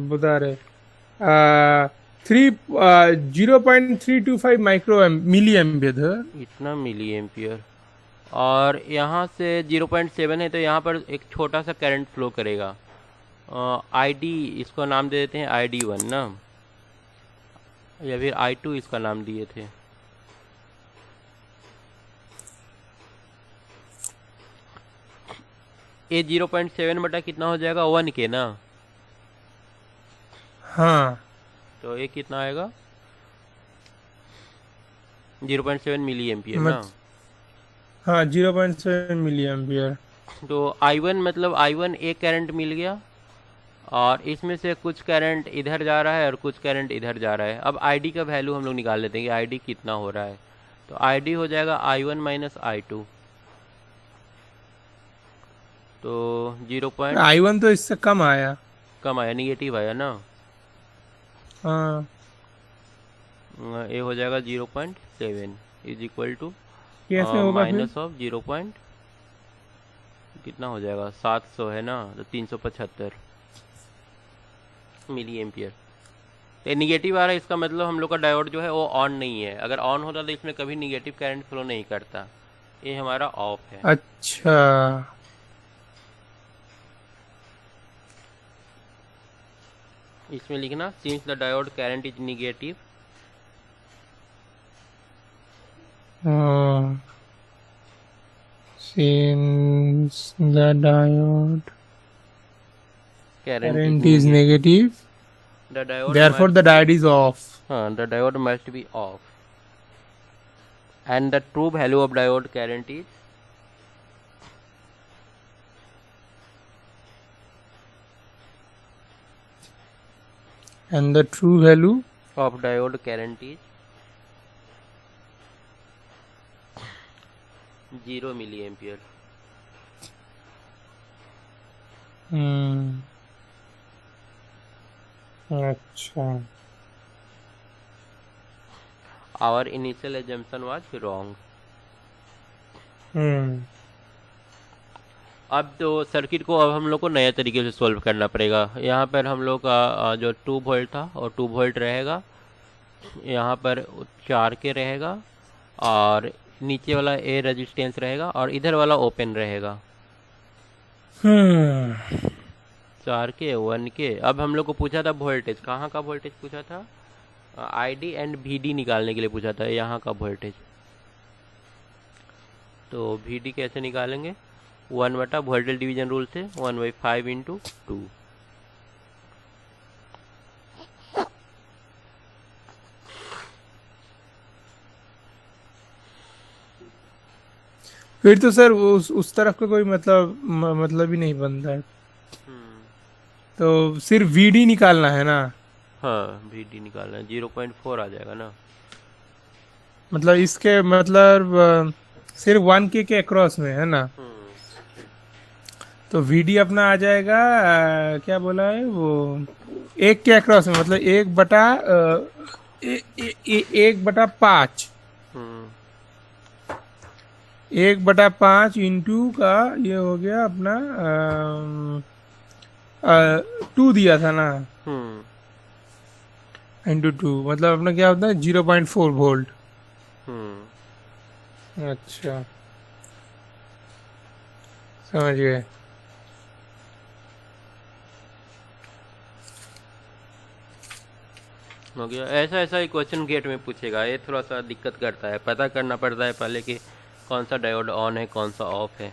बता रहे 0.325 माइक्रो मिली एम्पियर। इतना मिली एम्पियर। और यहाँ से 0.7 है तो यहाँ पर एक छोटा सा करंट फ्लो करेगा। ID इसको नाम दे देते हैं ID1 ना, या फिर I2 इसका नाम दिए थे। ये 0.7 बटा कितना हो जाएगा, 1K ना। हाँ तो ये कितना आएगा, 0.7 मिली एम्पियर ना। हाँ 0.7 मिली एम्पियर। तो I1 मतलब I1 एक करंट मिल गया, और इसमें से कुछ करंट इधर जा रहा है और कुछ करंट इधर जा रहा है। अब ID का वैल्यू हम लोग निकाल लेते हैं कि ID कितना हो रहा है। तो ID हो जाएगा I1 माइनस I2, तो 0. I1 तो इससे कम आया। कम आया, निगेटिव आया ना। हाँ ये हो जाएगा 0.7 इज इक्वल टू कैसे होगा माइनस ऑफ 0. कितना हो जाएगा, 700 है ना, तो 375 मिली एम्पियर। तो निगेटिव आ रहा है, इसका मतलब हम लोग का डायोड जो है वो ऑन नहीं है। अगर ऑन होता तो इसमें कभी निगेटिव करंट फ्लो नहीं करता, ये हमारा ऑफ है। अच्छा इसमें लिखना since the diode current is negative, since the diode current current is negative, the diode therefore the diode is off. the diode must be off, and the true value of diode current is And the true value of diode current is 0 milli ampere. Hmm, अच्छा। Our initial assumption was wrong. Hmm, अब तो circuit को अब हम लोग को नए तरीके से सॉल्व करना पड़ेगा। यहाँ पर हम लोग का जो 2 वोल्ट था और 2 वोल्ट रहेगा, यहाँ पर 4 के रहेगा, और नीचे वाला ए रेजिस्टेंस रहेगा और इधर वाला ओपन रहेगा। हम्म, 4 के 1 के। अब हम लोग को पूछा था वोल्टेज, कहाँ का वोल्टेज पूछा था? आईडी एंड वीडी निकालने के लिए पूछा था, यहाँ का वोल्टेज। तो वीडी कैसे निकालेंगे? 1 बटा वोल्टेज डिवीजन रूल से 1/5 इंटू 2। फिर तो सर उस तरफ का कोई मतलब ही नहीं बनता है। तो सिर्फ वीडी निकालना है ना? हाँ, वीडी निकालना है, 0.4 आ जाएगा ना। मतलब इसके मतलब सिर्फ 1K के अक्रॉस में है ना? तो वीडी अपना आ जाएगा क्या बोला है वो, 1 के अक्रॉस में, मतलब 1/5। 1/5 इंटू का ये हो गया अपना 2 दिया था ना, इंटू 2 मतलब अपना क्या होता है 0.4 वोल्ट। अच्छा, समझ गए। हो गया। ऐसा ऐसा ही क्वेश्चन गेट में पूछेगा, ये थोड़ा सा दिक्कत करता है, पता करना पड़ता है पहले कि कौन सा डायोड ऑन है कौन सा ऑफ है।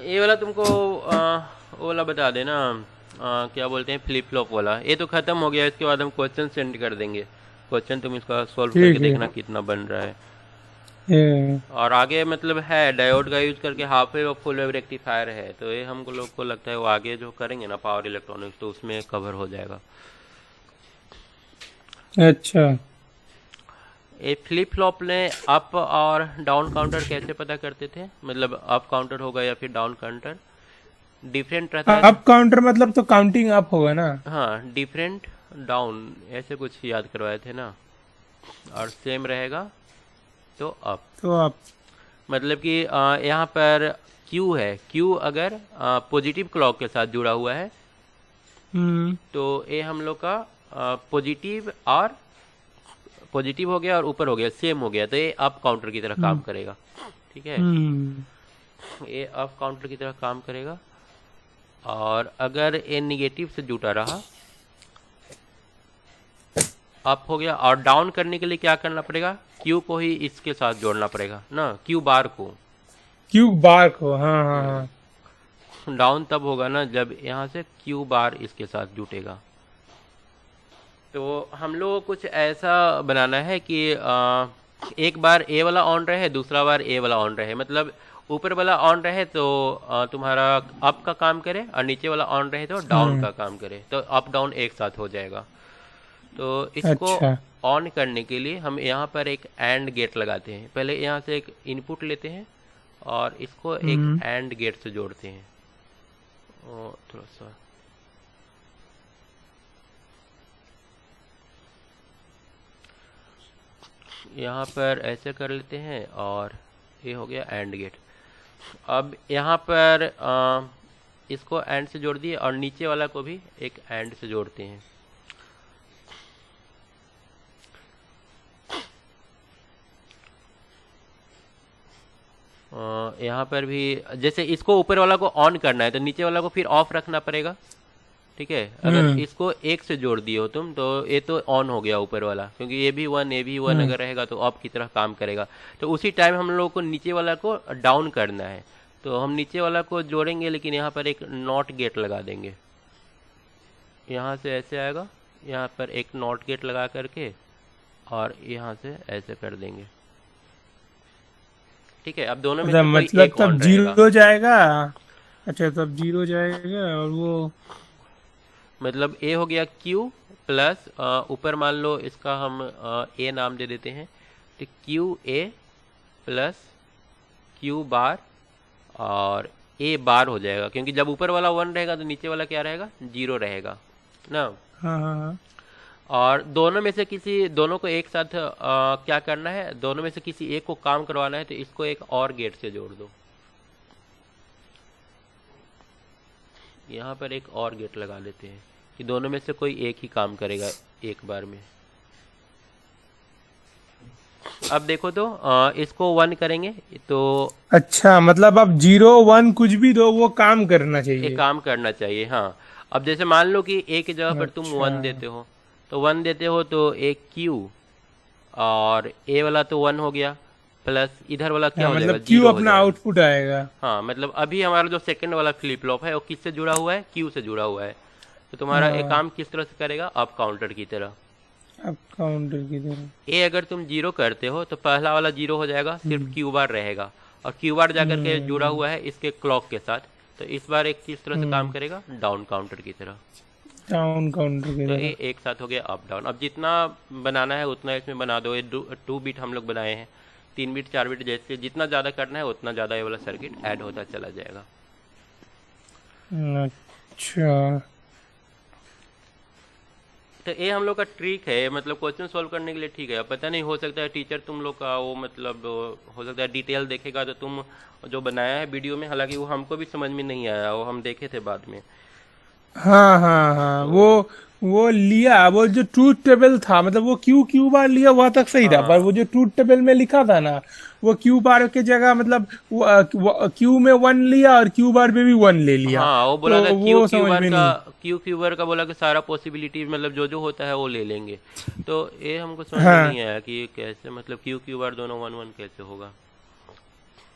ये वाला तुमको वो वाला बता देना, क्या बोलते हैं, फ्लिप फ्लॉप वाला। ये तो खत्म हो गया, इसके बाद हम क्वेश्चन सेंड कर देंगे। क्वेश्चन तुम इसका सॉल्व करके देखना कितना बन रहा है। और आगे मतलब है डायोड का यूज करके हाफ वेव और फुल वेव रेक्टिफायर है, तो ये हमको लोग को लगता है वो आगे जो करेंगे ना पावर इलेक्ट्रॉनिक्स, तो उसमें कवर हो जाएगा। अच्छा, ये फ्लिप फ्लॉप ने अप और डाउन काउंटर कैसे पता करते थे? मतलब अप काउंटर होगा या फिर डाउन काउंटर, डिफरेंट रहता है। अप काउंटर मतलब तो काउंटिंग अप होगा ना? हाँ, डिफरेंट डाउन ऐसे कुछ याद करवाए थे ना, और सेम रहेगा तो अप। मतलब कि यहाँ पर Q है, Q अगर पॉजिटिव क्लॉक के साथ जुड़ा हुआ है तो ये हम लोग का पॉजिटिव और पॉजिटिव हो गया और ऊपर हो गया, सेम हो गया, तो ये अप काउंटर की तरह काम करेगा। ठीक है, ये अप काउंटर की तरह काम करेगा। और अगर ये निगेटिव से जुटा रहा, अप हो गया, और डाउन करने के लिए क्या करना पड़ेगा? Q को ही इसके साथ जोड़ना पड़ेगा ना, Q बार को। हाँ हाँ हाँ। डाउन तब होगा ना जब यहाँ से Q बार इसके साथ जुटेगा। तो हम लोग को कुछ ऐसा बनाना है कि एक बार A वाला ऑन रहे, दूसरा बार A वाला ऑन रहे। मतलब ऊपर वाला ऑन रहे तो तुम्हारा अप का काम करे, और नीचे वाला ऑन रहे तो डाउन का काम करे, तो अप डाउन एक साथ हो जाएगा। तो इसको ऑन करने के लिए हम यहाँ पर एक एंड गेट लगाते हैं। पहले यहाँ से एक इनपुट लेते हैं और इसको एक एंड गेट से जोड़ते हैं। और थोड़ा सा यहाँ पर ऐसे कर लेते हैं, और ये हो गया एंड गेट। अब यहाँ पर इसको एंड से जोड़ दिए, और नीचे वाला को भी एक एंड से जोड़ते हैं। यहाँ पर भी जैसे इसको ऊपर वाला को ऑन करना है तो नीचे वाला को फिर ऑफ रखना पड़ेगा। ठीक है, अगर इसको एक से जोड़ दिए हो तुम तो ये तो ऑन हो गया ऊपर वाला, क्योंकि ये भी वन अगर रहेगा तो ऑफ की तरह काम करेगा। तो उसी टाइम हम लोगों को नीचे वाला को डाउन करना है, तो हम नीचे वाला को जोड़ेंगे, लेकिन यहाँ पर एक नॉट गेट लगा देंगे। यहाँ से ऐसे आएगा, यहाँ पर एक नॉट गेट लगा करके और यहाँ से ऐसे कर देंगे। ठीक है, अब दोनों में से कोई मतलब एक ऑन तब जीरो रहेगा। हो जाएगा। अच्छा तब जीरो जाएगा और वो मतलब ए हो गया क्यू प्लस ऊपर मान लो इसका हम ए नाम दे देते हैं, तो Q A plus Q bar और ए बार हो जाएगा, क्योंकि जब ऊपर वाला 1 रहेगा तो नीचे वाला क्या रहेगा, 0 रहेगा ना। हाँ हाँ हाँ और दोनों में से किसी दोनों को एक साथ क्या करना है, दोनों में से किसी एक को काम करवाना है, तो इसको एक और गेट से जोड़ दो। यहाँ पर एक और गेट लगा लेते हैं कि दोनों में से कोई एक ही काम करेगा एक बार में। अब देखो तो इसको 1 करेंगे तो अच्छा मतलब अब 0 1 कुछ भी दो वो काम करना एक चाहिए। काम करना चाहिए। हाँ, अब जैसे मान लो कि ए की जगह पर तुम अच्छा 1 देते हो, तो 1 देते हो तो एक क्यू और ए वाला तो 1 हो गया, प्लस इधर वाला क्या हाँ, हो जाएगा, मतलब क्यू 0 हो अपना जाएगा। आउटपुट आएगा। हाँ, मतलब अभी हमारा जो सेकंड वाला फ्लिप फ्लॉप है वो किससे जुड़ा हुआ है, क्यू से जुड़ा हुआ है। तो तुम्हारा एक हाँ काम किस तरह से करेगा, अप काउंटर की तरह। अब काउंटर की तरह। ए अगर तुम 0 करते हो तो पहला वाला 0 हो जाएगा, सिर्फ क्यू बार रहेगा, और क्यू बार जाकर के जुड़ा हुआ है इसके क्लॉक के साथ, तो इस बार एक किस तरह से काम करेगा, डाउन काउंटर की तरह। डाउन काउंटर की तो ये तरह। एक साथ हो गया अप डाउन। अब जितना बनाना है उतना इसमें बना दो। ये 2 बिट हम लोग बनाए हैं, 3 बिट 4 बिट, जैसे जितना ज़्यादा करना है उतना ज़्यादा ये वाला सर्किट ऐड होता चला जाएगा। अच्छा तो ये हम लोग का ट्रिक है, मतलब क्वेश्चन सॉल्व करने के लिए ठीक है। अब पता नहीं, हो सकता है टीचर तुम लोग का वो मतलब हो सकता है डिटेल देखेगा तो तुम जो बनाया है वीडियो में, हालांकि वो हमको भी समझ में नहीं आया, वो हम देखे थे बाद में। हाँ हाँ हाँ तो वो लिया, वो जो ट्रूथ टेबल था मतलब वो क्यू क्यू बार लिया वहां तक सही था, पर हाँ वो जो ट्रूथ टेबल में लिखा था ना वो क्यू बार के जगह मतलब क्यू में 1 लिया और क्यू बार पे भी 1 ले लिया, हाँ, वो बोला तो था वो समझ में नहीं। क्यू क्यू बार का बोला कि सारा पॉसिबिलिटी मतलब जो जो होता है वो ले लेंगे। तो ये हमको समझ में हाँ नहीं आया कि ये कैसे, मतलब क्यू क्यू बार दोनों 1 1 कैसे होगा।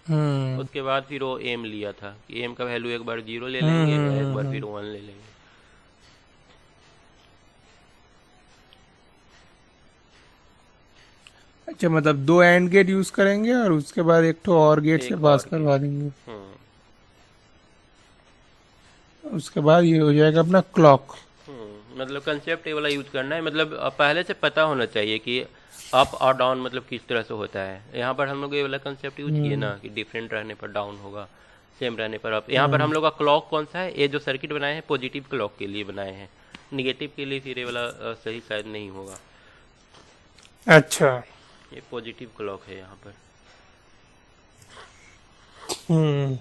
हम्म उसके बाद फिर वो एम लिया था कि एम का वैल्यू एक बार 0 ले लेंगे, एक बार हम्म। फिर 1 ले लेंगे। अच्छा मतलब 2 एंड गेट यूज करेंगे और उसके बाद एक तो और गेट से एक पास और गेट। करवा देंगे, हम्म उसके बाद ये हो जाएगा अपना क्लॉक। मतलब कंसेप्ट ये वाला यूज करना है, मतलब पहले से पता होना चाहिए कि अप और डाउन मतलब किस तरह से होता है। यहाँ पर हम लोग ये वाला कंसेप्ट यूज किए ना कि डिफरेंट रहने पर डाउन होगा, सेम रहने पर अप। यहाँ पर हम लोग का क्लॉक कौन सा है, ये जो सर्किट बनाए हैं पॉजिटिव क्लॉक के लिए बनाए हैं, निगेटिव के लिए फिर ये वाला सही शायद नहीं होगा। अच्छा ये पॉजिटिव क्लॉक है यहाँ पर। हम्म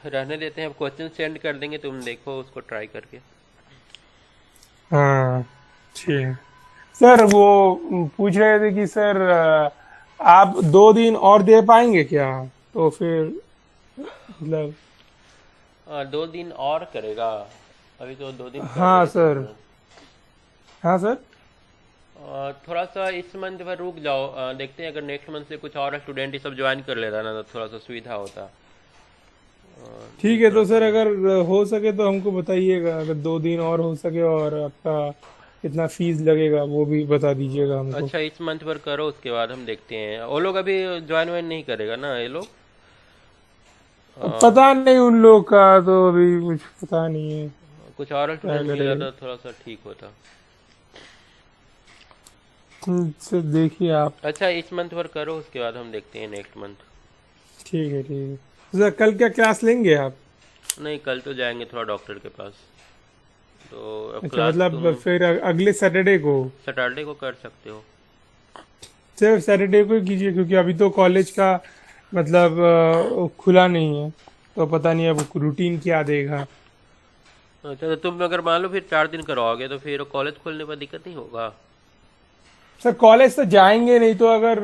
रहने देते हैं, अब क्वेश्चन सेंड कर देंगे, तुम देखो उसको ट्राई करके। हाँ ठीक है। सर वो पूछ रहे थे कि सर आप 2 दिन और दे पाएंगे क्या, तो फिर मतलब 2 दिन और करेगा, अभी तो 2 दिन कर हाँ रहे थे सर। हम लोग। हाँ सर। थोड़ा सा इस मंथ भर रुक जाओ, देखते हैं अगर नेक्स्ट मंथ से कुछ और स्टूडेंट ये सब ज्वाइन कर लेता ना तो थोड़ा सा सुविधा होता। ठीक है थोड़ा तो सर सा अगर हो सके तो हमको बताइएगा, अगर 2 दिन और हो सके, और आपका कितना फीस लगेगा वो भी बता दीजिएगा हमको। अच्छा, इस मंथ भर करो, उसके बाद हम देखते हैं। वो लोग अभी ज्वाइन वाइन नहीं करेगा ना ये लोग। अब अ, पता नहीं उन लोग का, तो अभी कुछ पता नहीं है कुछ और क्या स्टूडेंट मिल करेगा। जाता थोड़ा सा ठीक होता। सर देखिए आप। अच्छा, इस मंथ भर करो, उसके बाद हम देखते हैं नेक्स्ट मंथ। ठीक है ठीक है। सर कल क्या क्लास लेंगे आप? नहीं, कल तो जाएंगे थोड़ा डॉक्टर के पास, तो अब अच्छा क्लास मतलब तुम फिर अगले सैटरडे को? सैटरडे को कर सकते हो। सिर्फ सैटरडे को ही कीजिए, क्योंकि अभी तो कॉलेज का मतलब खुला नहीं है, तो पता नहीं अब रूटीन क्या देगा। अच्छा, तो तुम अगर मान लो फिर 4 दिन करवाओगे तो फिर कॉलेज खोलने पर दिक्कत नहीं होगा। सर कॉलेज तो जाएंगे नहीं, तो अगर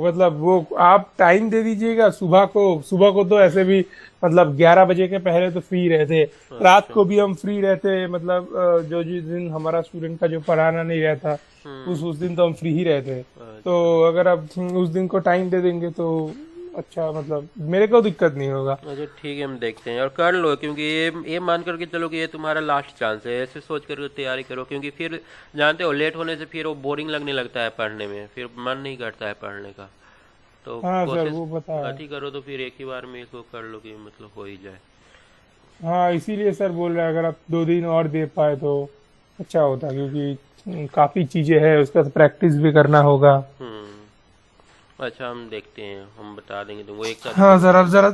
मतलब वो आप टाइम दे दीजिएगा सुबह को तो ऐसे भी मतलब 11 बजे के पहले तो फ्री रहते, रात अच्छा। को भी हम फ्री रहते, मतलब जो जिस दिन हमारा स्टूडेंट का जो पढ़ाना नहीं रहता उस दिन तो हम फ्री ही रहते। तो अच्छा। अगर आप उस दिन को टाइम दे देंगे तो अच्छा मतलब मेरे को दिक्कत नहीं होगा। अच्छा ठीक है, हम देखते हैं और कर लो, क्योंकि ये मान करके चलो कि ये तुम्हारा लास्ट चांस है, ऐसे सोच कर तैयारी करो, क्योंकि फिर जानते हो लेट होने से फिर वो बोरिंग लगने लगता है पढ़ने में, फिर मन नहीं करता है पढ़ने का। तो हाँ सर कोशिश वो पता है। अति करो तो फिर एक ही बार में इसको कर लो कि मतलब हो ही जाए। हाँ इसीलिए सर बोल रहे हैं अगर आप 2 दिन और दे पाए तो अच्छा होता, क्योंकि काफी चीजें हैं, उसका प्रैक्टिस भी करना होगा। अच्छा हम देखते हैं, हम बता देंगे तुमको एक साथ। हाँ सर आप जरा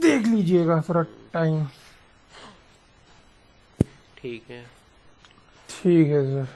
देख लीजिएगा थोड़ा टाइम। ठीक है। ठीक है सर।